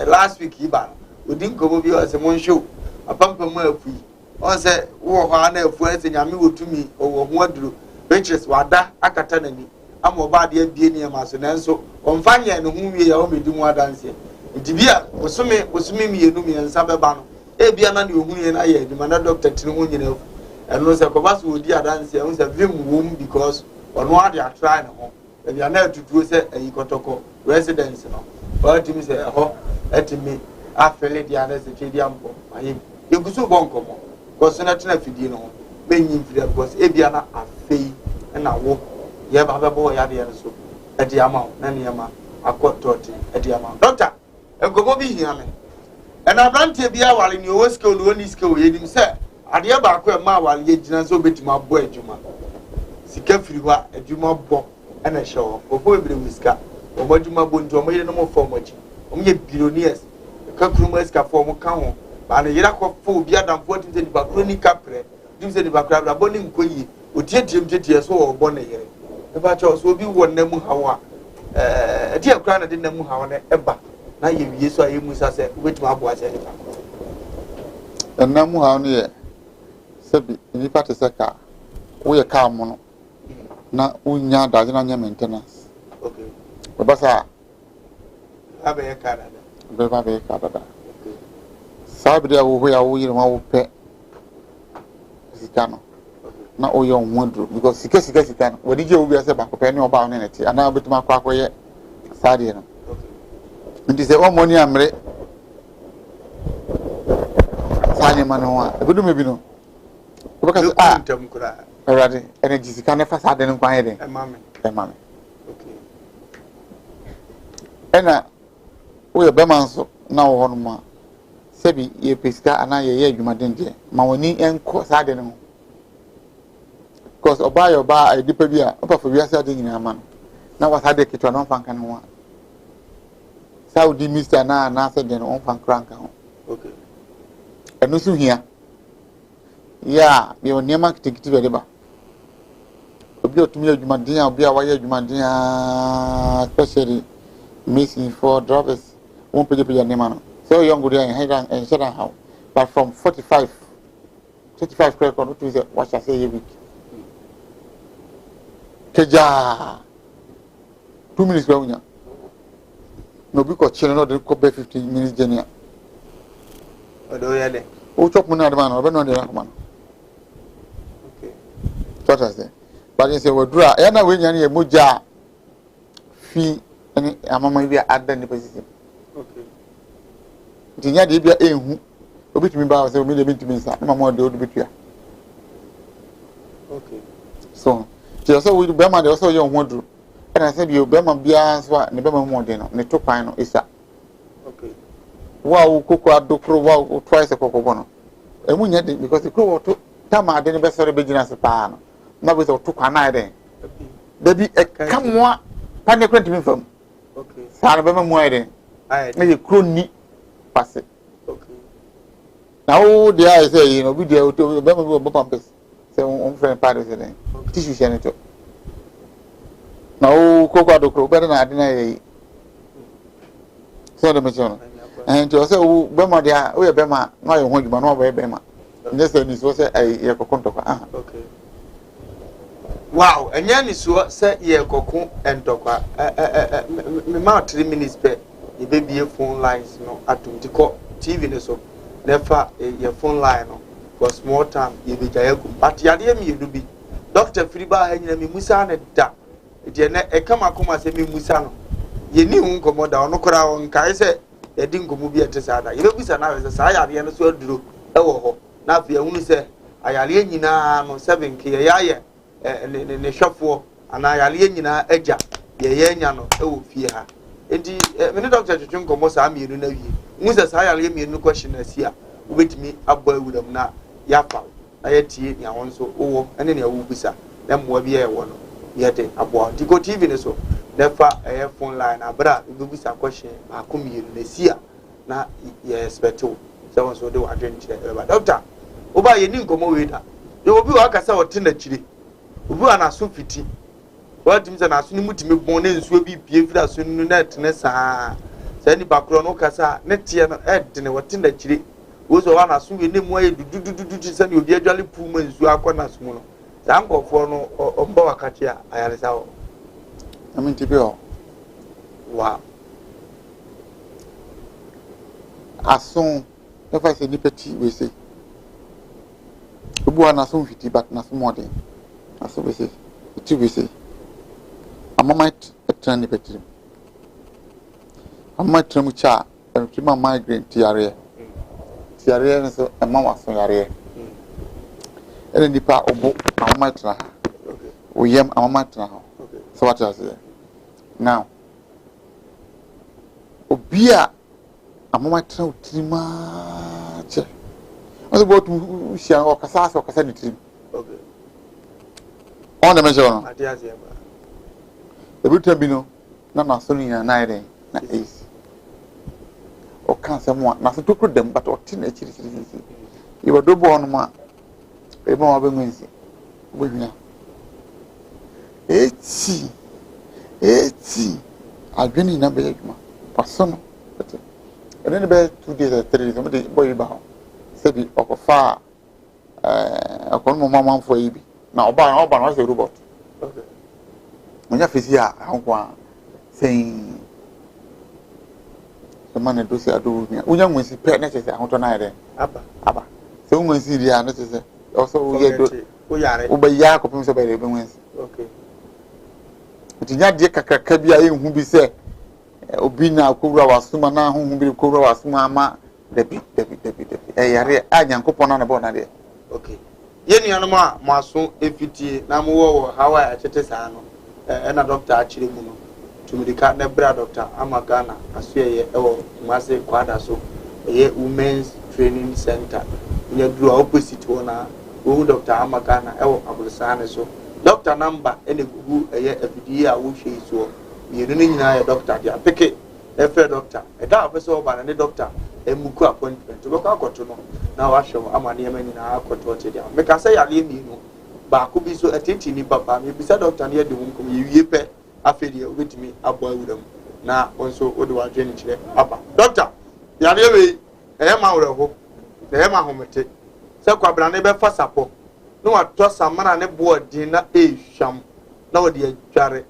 last week iba odin komo bi o se mon show apampam afui on se wo ho ana afu ase nyame wotumi o ho aduru benches wada akata na ni ama ba de abie ne ma so nanso omfanye ne hu wie ya o medi mu adanse ntibia osome mienu miensa beba no ebia na ne ohun ye na ye adwuma na doctor tini hu nyina eno se ko baso odi adanse hu se vim wom because ono ade atry ne ho ebia na atutuo se ayi kotoko residence no ba timi se ho etimi afele dia na se twedi ampo ayi yeguso bonkomo ko so na tena fidie no ho benyin fidie because ebia na afei na wo ye ba bebo ya de so edi ama na ne ma akototi edi ama doctor enkomo bi hia me ena brantie bia wale ni owo skill no ni skill ye dim se ade ba ko e ma wale ye gina so betima bo adwuma sika firi wa adwuma bo ena hye wo obo ebire wiska obo adwuma bo nti omo ye no mo form achi omo ye billionaires ka kuruma ska form ka ho ba na yira ko fo obi adamfo tim se di ba kronika pre dim se di ba kra bo ni nkoyi otietie so wo bo na yere e ba cho so obi wo na mu hawa edi akra na de na mu hawa na eba na ye wie so aye musa se wetima abo ase na mu hawo ne sebi ni pate seka wo ye ka mo no na unya daje na nya maintenance okay basa abe ye ka dada okay sabi ya wo ya wo yire ma wo pe sikano na o yo nwodro because sika no wodi je wo bia se ba ko pe ne oba ne neti ana obetima kwa akoye sade no nti se o moni amre sane manwa ebedu mebi no obeka se ntam kura already energy sika ne fa sade ne kwan yede mame okay ena o ye be manso na wo hono ma sebi ye pesika ana ye adwuma denje ma woni enko sade ne ho because oba edipa bi a opa fo bi asa de nyina ma na wa sade kitwa no fanka ne ho Saudi Mr. na said den on fan cranka ho okay enu su hia ya be on niam activity be ba obi otumi adwuma den a obi a wa ye adwuma den especially missing for drivers won page nema no so young good and shut how but from 35 credit on to say what I say a week keja 2 minutes go nya no bi ko chile no de ko be 15 minutes jenia odo ya de o chop mo na de man o be no de na ko man okay what I say but you say wodura ya na we nya ne moja fi ani amama bi ada ni position okay tinya de bia ehu obi tumi ba say obi de bi tumi sa na mama de odu bitua okay so just so we be ma de so yo hodru and I said you be ma bia so ne be ma mo de no ne to kwan no isa okay wow koko adokro wow twice koko bono emu nya de because kro to tama de ne be sore be gina se pa no na be so to kwan na de baby kamwa pa ne kwenti mi fam okay sa be ma mo de na ye kro ni passe okay now the I say you know video to be ma be pampers say on friend party say den tissue share to now koko adokro be na ade na ye so the mission and to say o be ma dia o ye be ma na ye ho djuma na o be ma nje say ni so say ye kokon to ka okay wow enya ni so say ye kokon entokwa me ma 3 minutes pe ye be bie phone lines no atum tiko tv ne so never ye phone line no for small time ye be jaya kum but yade mi yedu bi doctor friba ha nyina mi musa ne da de na e kama koma se mi musa no ye ni hu nkomo da ono kora won kai se ye di nkomo bi etesa da ye be bisa na we se sa yade no so aduro e wo ho na afia hunu se ayale nyina no 7 ke ye yaye ne hwefo ana ayale nyina agya ye nya no e wo fie ha enti me ne doctor twetwe nkomo sa mienu na wie hu se sa ayale mienu question asia ubetimi abọ ewuram na yafa ayetie nya won so owo ene ne awu bisa na mmoa bi ye wo no yete abo Tigo TV ne so nefa phone line abra ubisa question akomienu na sia na ye expect so won so de wadwen kire ba doctor oba ye ni nkomo we da ye obi wa kasa wote na kire obi wa na so fiti wadim se na so ni mutimi bon na nsuo bi pie fira so nu na etene saa sa ni bakro no kasa ne tie no edene wote na kire wozo wa na so we ne mu aye dudududu se ni obi adwale pu ma nsuo akọ na so mu no sa nkofo no omba wakati a ayare sa wo I mean to be all. Wow. As soon if I say nipeti we say. Ubu na so fiti but na so modern. As we say. It we say. A might turn nipeti. A might turn cha and my migraine tiare. Tiare so a mama so yare. And nipa obo a might na. We yam a might na. So what I say. Now Obia a moment to Timache. I was about to share or Asaase or Ahintasem. Okay. On the measure. The Buddha Bino, Nana Sony and Nide, not ace. Or can someone, nothing to put them, but or teenage. You were double on my more of a Wednesday. Women. 80. I've been in a big man. Person. And then about 2 days or 3 days, somebody boy bow. Said the upper far a common mamma for Ebi. Now, Oban was a robot. Okay. When you face here, I'm saying the man do say I do. We young when see pet necessary, I want to know then. Abba. So when see the necessary, also we get we are over Yak of himself by the Wednesday. okay. But in that dear Kakabia, who be said. Obina Kura was Sumana, whom be Kura was Mama, Debbie. I can coupon on a bonnet. Okay. Yenny Anoma, Mason, FT, Namu, how I Chetesano, and a doctor actually to me the cat nebra doctor, Amagana, Asway, or Mase Quadaso, a women's training center. You grew opposite one, who Dr. Amagana, or Abulsane, so Dr. Number, any who a year every year, which is so. You don't need a doctor, they are picky, a fair doctor, a doctor, by any doctor, a Muku appointment to look out to know. Now I show I'm a name in our court. Make I say, I leave you, but I could be so a tinty, papa, maybe said doctor near the womb, you pay a failure with me, a boy with them. Now, also, what do I drink today? Doctor, the other way, I am out of hope, the Emma home. So, Quabra never for support. No, I trust some man and a board dinner, a sham. No, dear Jarry.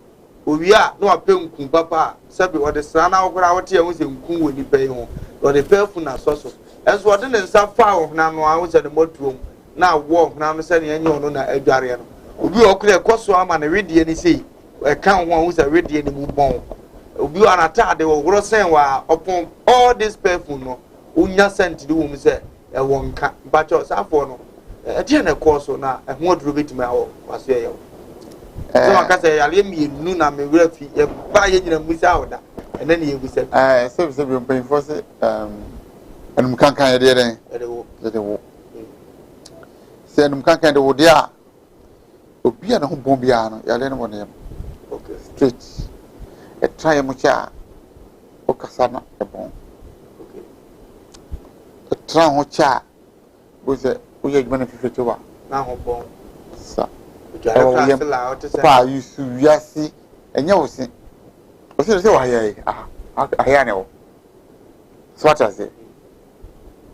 We are no appeal papa, Sabi or the son of our tear was in Kum when you pay home, or the perfume as also. As what didn't some far of now, I was at the motor room. Now walk, now sending any on a Jarian. We all clear Coswam and a ready any say, a count one who's a ready any move bone. We are an attack, they were saying while upon all this perfume, Unya sent to the woman said, a one cat, but your Safono. A general course or not, and what to my was here. So I can say, I leave me noon and me refi, buy it in a without and then you said, so you're paying for it, and can't kind of did it. Send can't kind of dear. Be an home bombiano, I don't want him. okay, Straight. A try a mucha, or Cassana, a bone. okay, A tram or cha was a weird benefit to one. now born. So. Pa You see, and you see. What's it say? I know. So what I say?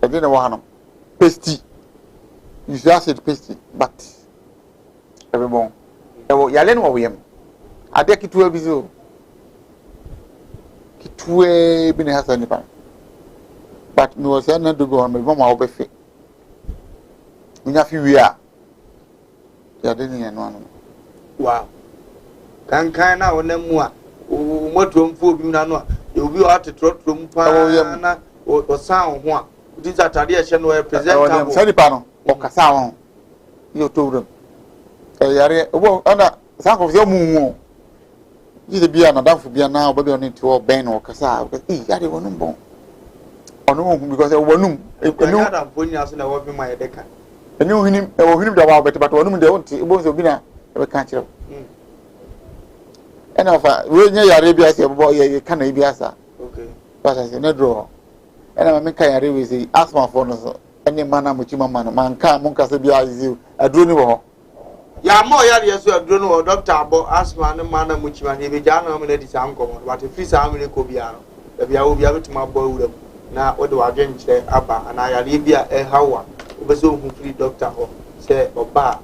I didn't want them. Pasty. You should ask it pasty, but every morning. Yalen or him. I take it to a bizo. It way been has any pan. But no, I not to go on my mama over fit. In a few years. Ya deni ya no wow kan na wona mu a motom fo bi na no a e obi o atetrotro mu pa na o san ho a di zatade e hye no e presentable sadi pa no o kasa ho yo towrum e yare wo ana san ko se mu yi de bia na danfo bia na obi oni ti o ben o kasa e yare wonum bon onu hu because e wonum enu ada bonya so na wo bi ma ye deka eni ohinim e ohinim da wa but wonum de wonti bo so bi na e kan kire ena fa we nya yare bia se bo ye kan na bia sa okay but I say na draw ena ma me kan yare we say asthma for no so eni mana mo chima man man kan mo kasa bia izi aduro ni wo ya mo ya de so aduro no doctor abo asthma ne mana mo chima ne be ja na mo na di sa nkomo but fi sa amene ko bia no e bia wo bia betuma bo wuram na wo de wa dwen kire aba ana yare bia e hawa obeso hu free doctor ho se oba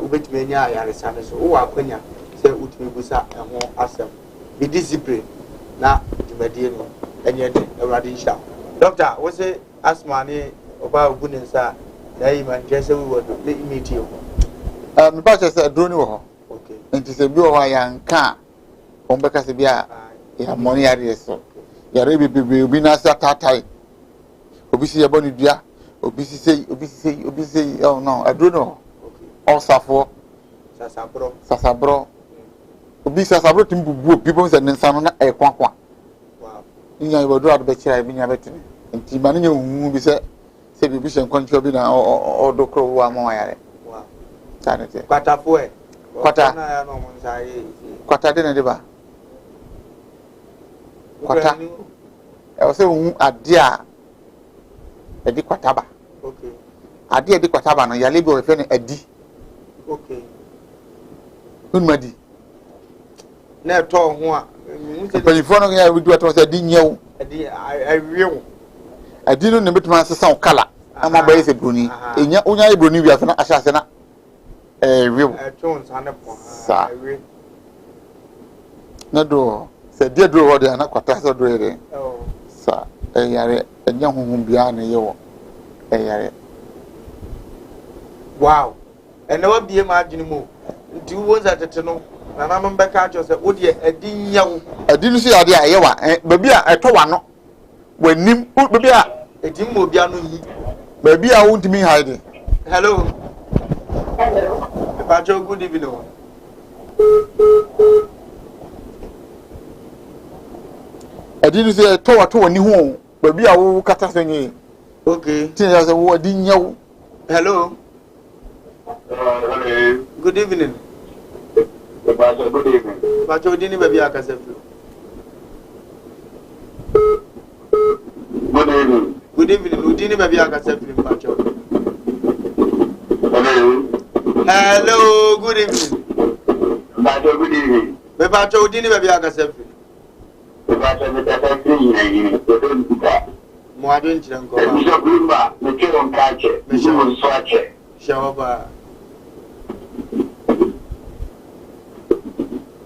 ubetime nya yare sane so wo akwanya se utime busa ho asem be discipline na dwumadie no enye de awurade nhyira doctor wo say asthma ne oba ogu ne nsa na yi man kese we wodo le imiti o me ba che say aduro ni wo ho okay enti se bi wo ho yanka on beka se bia ya money ya reso ya rebi bi na sa tatai obi si yabo ni dua obi si say oh no aduro no all safo sasabro obi sasabro timbubu obi bon se nsa no na e kwankwa wow nya ibodo ado be kira bi nya betini enti ma nya huhu bi se bi hye nkwancho bi na odokro wa ma yare wow sanete kwatafo e kwata na ya no mo nsa ye kwata de na de ba kwata e o se hu ade a e di kwata ba okay ade e di kwata ba no yale bi o fe ne adi okay unmadi na to ho a panifo no ya widu ato se di nyew adi awiwo adi no ne betuma sesa o kala ama ba yese broni enya onya ye broni wi afa na ahya se na wiwo to nsa ne po sa na do se die do ho de na kwata se do yere oh sa yare enya honhom bia na ye wo yare wow ene wa bie ma adwene mu nti wo za tete no na na no beka acho se wo de adi nyawo adi no so ya de ayewa baby a eto wa no wanim baby a edi mo bia no yi baby a wontimi hide hello Pacho good evening adi no so eto wa to wani ho baby a wo kata so nyi okay tin ya se wo adi nyawo hello Hello. good evening Good evening. Pacho dini baby akasefu Good evening. good evening udini baby akasefu Pacho hello good evening Pacho, good evening. me Pacho udini baby akasefu Pacho, me tata sini mo adwen chiranko ba. Misho kumba, me kero mkache, misho mswache. shawaba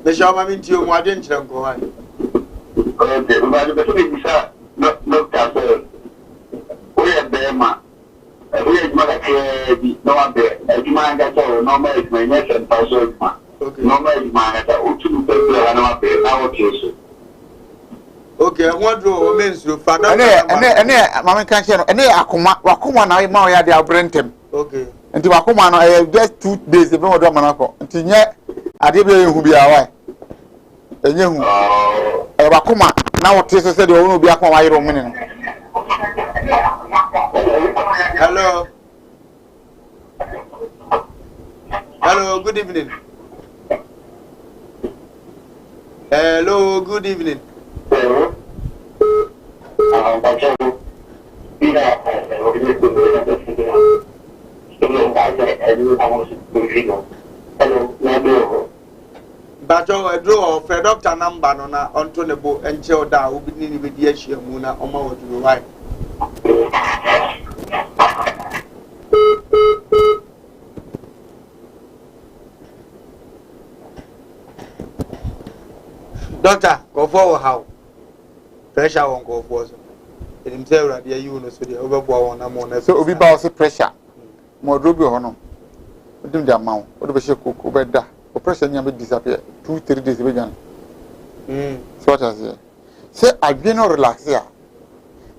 me shawa minti o mo adwen chiranko ha Okay, mbali beto bisa doctor sir. Oye bema. Oye jumala krebi, no wabe. Jumala ngacho, no ma ejuma nyesha mpaso ejuma. okay No ma ejuma ngacho, utu mbele wana wabe, na wakiesu. okay what do o mean so father ene mama kan che no ene wakoma na ma o ya de abrentem okay nti wakoma no just 2 days be wodo manako nti nye ade be ehu bia wa enye hu wakoma na wote so se de wo bi akoma wa yiro mene no hello good evening hello good evening Bacho draw for doctor number no na onto ne bo enche oda obi ni be di ahia mu na oma woduru why doctor go for how pressure won go for so edim say urade ayi no so de obebo won na mo na so obi ba o se pressure mo drobi ho no odim de amawo o de be she koko be da o pressure nya be disappear 2-3 days be jan so what is say adwe no relax ya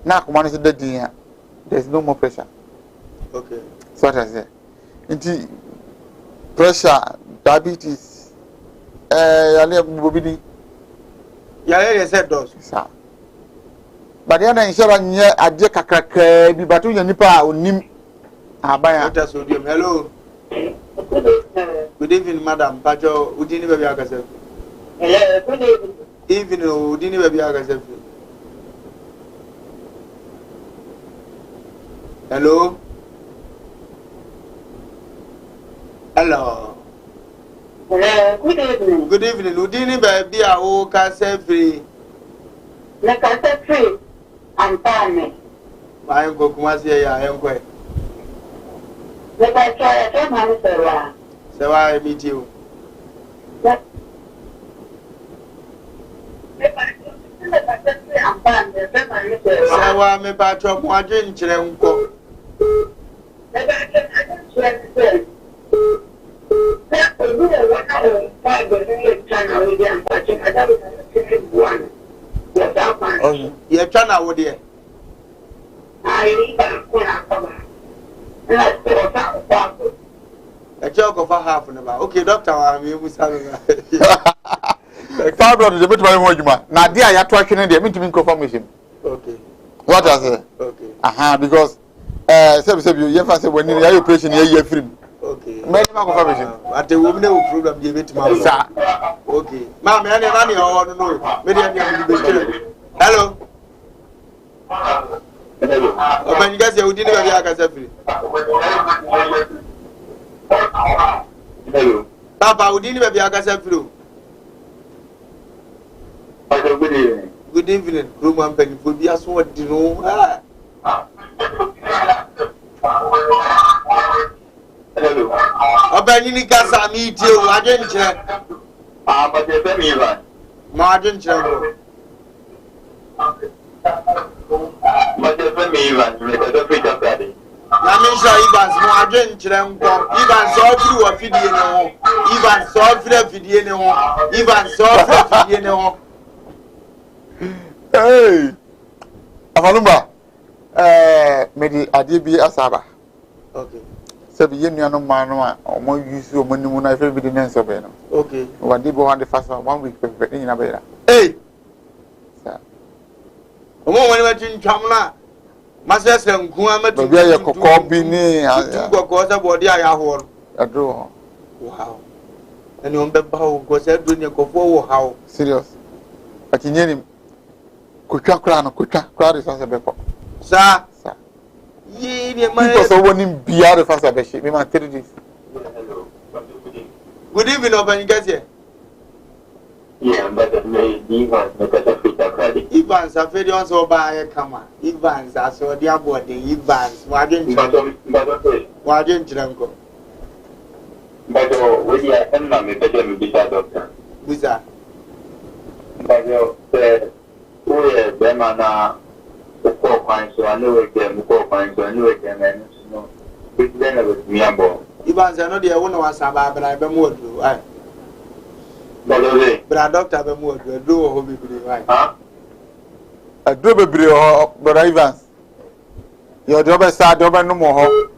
na akoma no se da din ya there's no more pressure okay so what is nti pressure diabetes yale bobidi ya said those sa but ya na inshallah nye ade kakraka bi batu nya nipa onim abaya Dr. Sodium hello good evening madam Pacho udini baby akase Good evening. evening udini baby akase hello hello Good evening. good evening udini baby a o kase free Na kasa free Antane. ma enko kumasi ya enko Na kasa ya mami serwa. se wa meet you Sawa me patro mo adwen kyerɛ nkɔ. Ye twa na wo de. Half okay, doctor, I'm able to Father, the bit of my now, dear, I have to actually mean confirmation. Okay. What I say? Okay. Aha, because you have to say when you are operation, you're free. Okay. Many confirmation. But the woman no problem, give it to my son. Okay. Ma'am, I don't know. Hello. When you guys say, we didn't have a free. Hello. Papa, we didn't have a free. Good evening. Good evening. Roman Penny will be as what you know. Hello. Abandoning Casa meet you, I didn't check. But the family one. Margin check. But the family one, because the free of that. Namisha Ivan's margin check. Ivan saw through a video. Ivan saw through a video. Ivan saw through a video. Hey, Avalumba, maybe Adibi Asaba. Okay. Sabi no man, or more use your money when I feel with the name of it. Okay. One day, one the first 1 week, in a better. Hey, sir. a woman went in Chamla. Master Sam Kuama to be a copy, because of what I have. A draw. Wow. And you remember how was that doing your go how Serious. But in him. Kucha crowd is as a bepo. Sir, Sir. Ye, Because I want him beyond the first of me, my 3 days. good evening, Open you guys here. Yeah, but the lady was because of free of credit. Evans, I feel you also buy a camera. Evans, I saw their body. Evans, why didn't you? Why didn't you? But when you are a man, better be a doctor. Wizard. But we them are so I know again, I know again, and no. Which then with me about. Evans, I know the one was about, but I've been more to. But a doctor, I've been more to do a hobby, right? Huh? A double brio, but Evans. Your job is sad, job no more.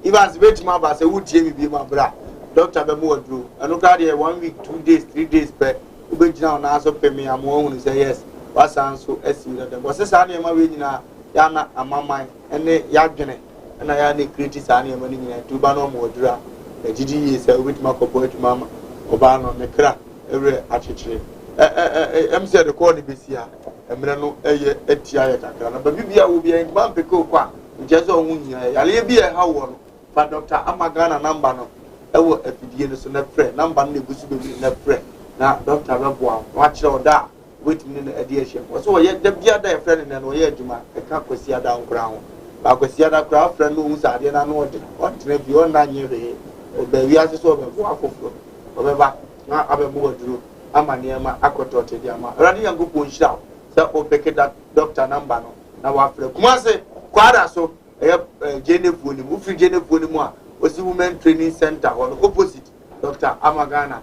Evans, wait, my boss, I would be my brother. Doctor, I've been more to. I look at here 1 week, 2 days, 3 days, but. Ube jina na aso pay me amu say yes wasan so esi dem was say na ma we nyina ya na amamai ene ya dwene na ya na create sa na ma ni nyina tuba no mo dura ejiji yi say ube ma ko boy mama oba no ne kra every achechire em say the call ni besia emre no eye etia ya kakra na ba bibia wo bia ngba mpeke okwa nje so hu nyina ya le bia ha wo no fa doctor amagana number no ewo afidie no so na frɛ number no na gusu be na frɛ na doctor beboa watch oda wait me na ediation so ye da bia da friend na no ye adwuma e ka kwasi ada nkura ho ba kwasi ada kura friend no hu sa ade na no ode na bi on na nye re o ba wi ase so beboa akofo o be ba na abemu waduro ama ne ma akoto tedi ama radi yango po nhira se o peke da doctor number no na wa frɛ kuma se kwada so e jenefu ni mu free jenefu ni mu a osi women training center on opposite Dr. Amagana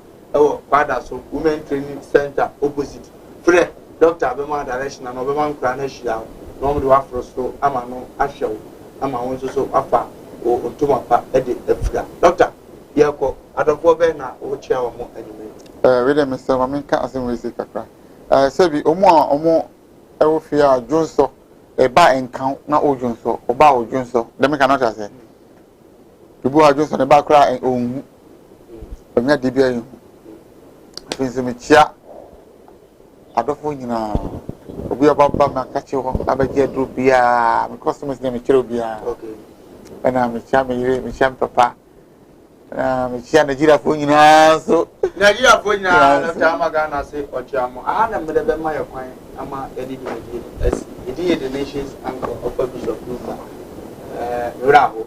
Father so women training center opposite. Free Dr. Abema direction and Obama Krana Shia. No do afro so ama no ashow. Ama won so afa o ntoma edi efra. Doctor, yeko adofo be na o chia o mo anime. We dem Mr. Maminka asem we say kakra. Sebi omo e wo fia Jonso e ba enkan na o Jonso, oba o Jonso. Dem cannot say. Ibu a Jonso ne ba kra ohun. Emi adibia yin. Finso me chia adofo nyina obi obaba ma kache ho abaje dro bia me customers ne me chiro bia okay ana me chia me yire me chia papa me chia Nigeria fo nyina so Nigeria fo nyina na tama Ghana say ochiamo na me de be ma ye kwan ama edi the nations anchor of Bishop Luka raho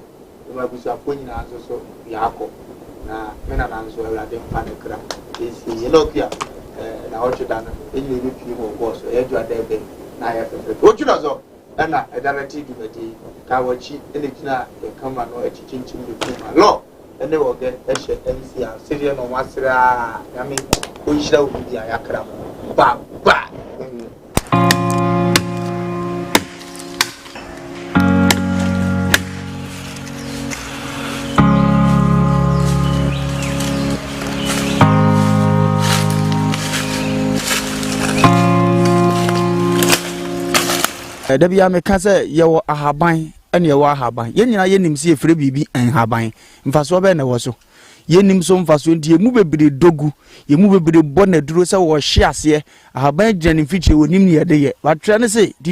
ma Bishop fo nyina so yakọ na me na nso awurade mfa ne kra esi ye lokia na ochidana enyi ni pi mo boss e ju adebe na ya fefe ochida zo na e directive dubedi ka wachi ene kina e kama no e chinchin de kuma lo ene woge e she MC a serie no wasira ya me o yira o bi ya kra ba Dabia me ka se ye wo ahaban ene ye wo ahaban ye nyina ye nim se efre bibi enhaban mfaso be na wo so ye nim so mfaso ntie mu bebire dogu ye mu bebire bo na duro se wo hye ase ahaban gyan mfiche wonim ne ye de ye ba tre ne se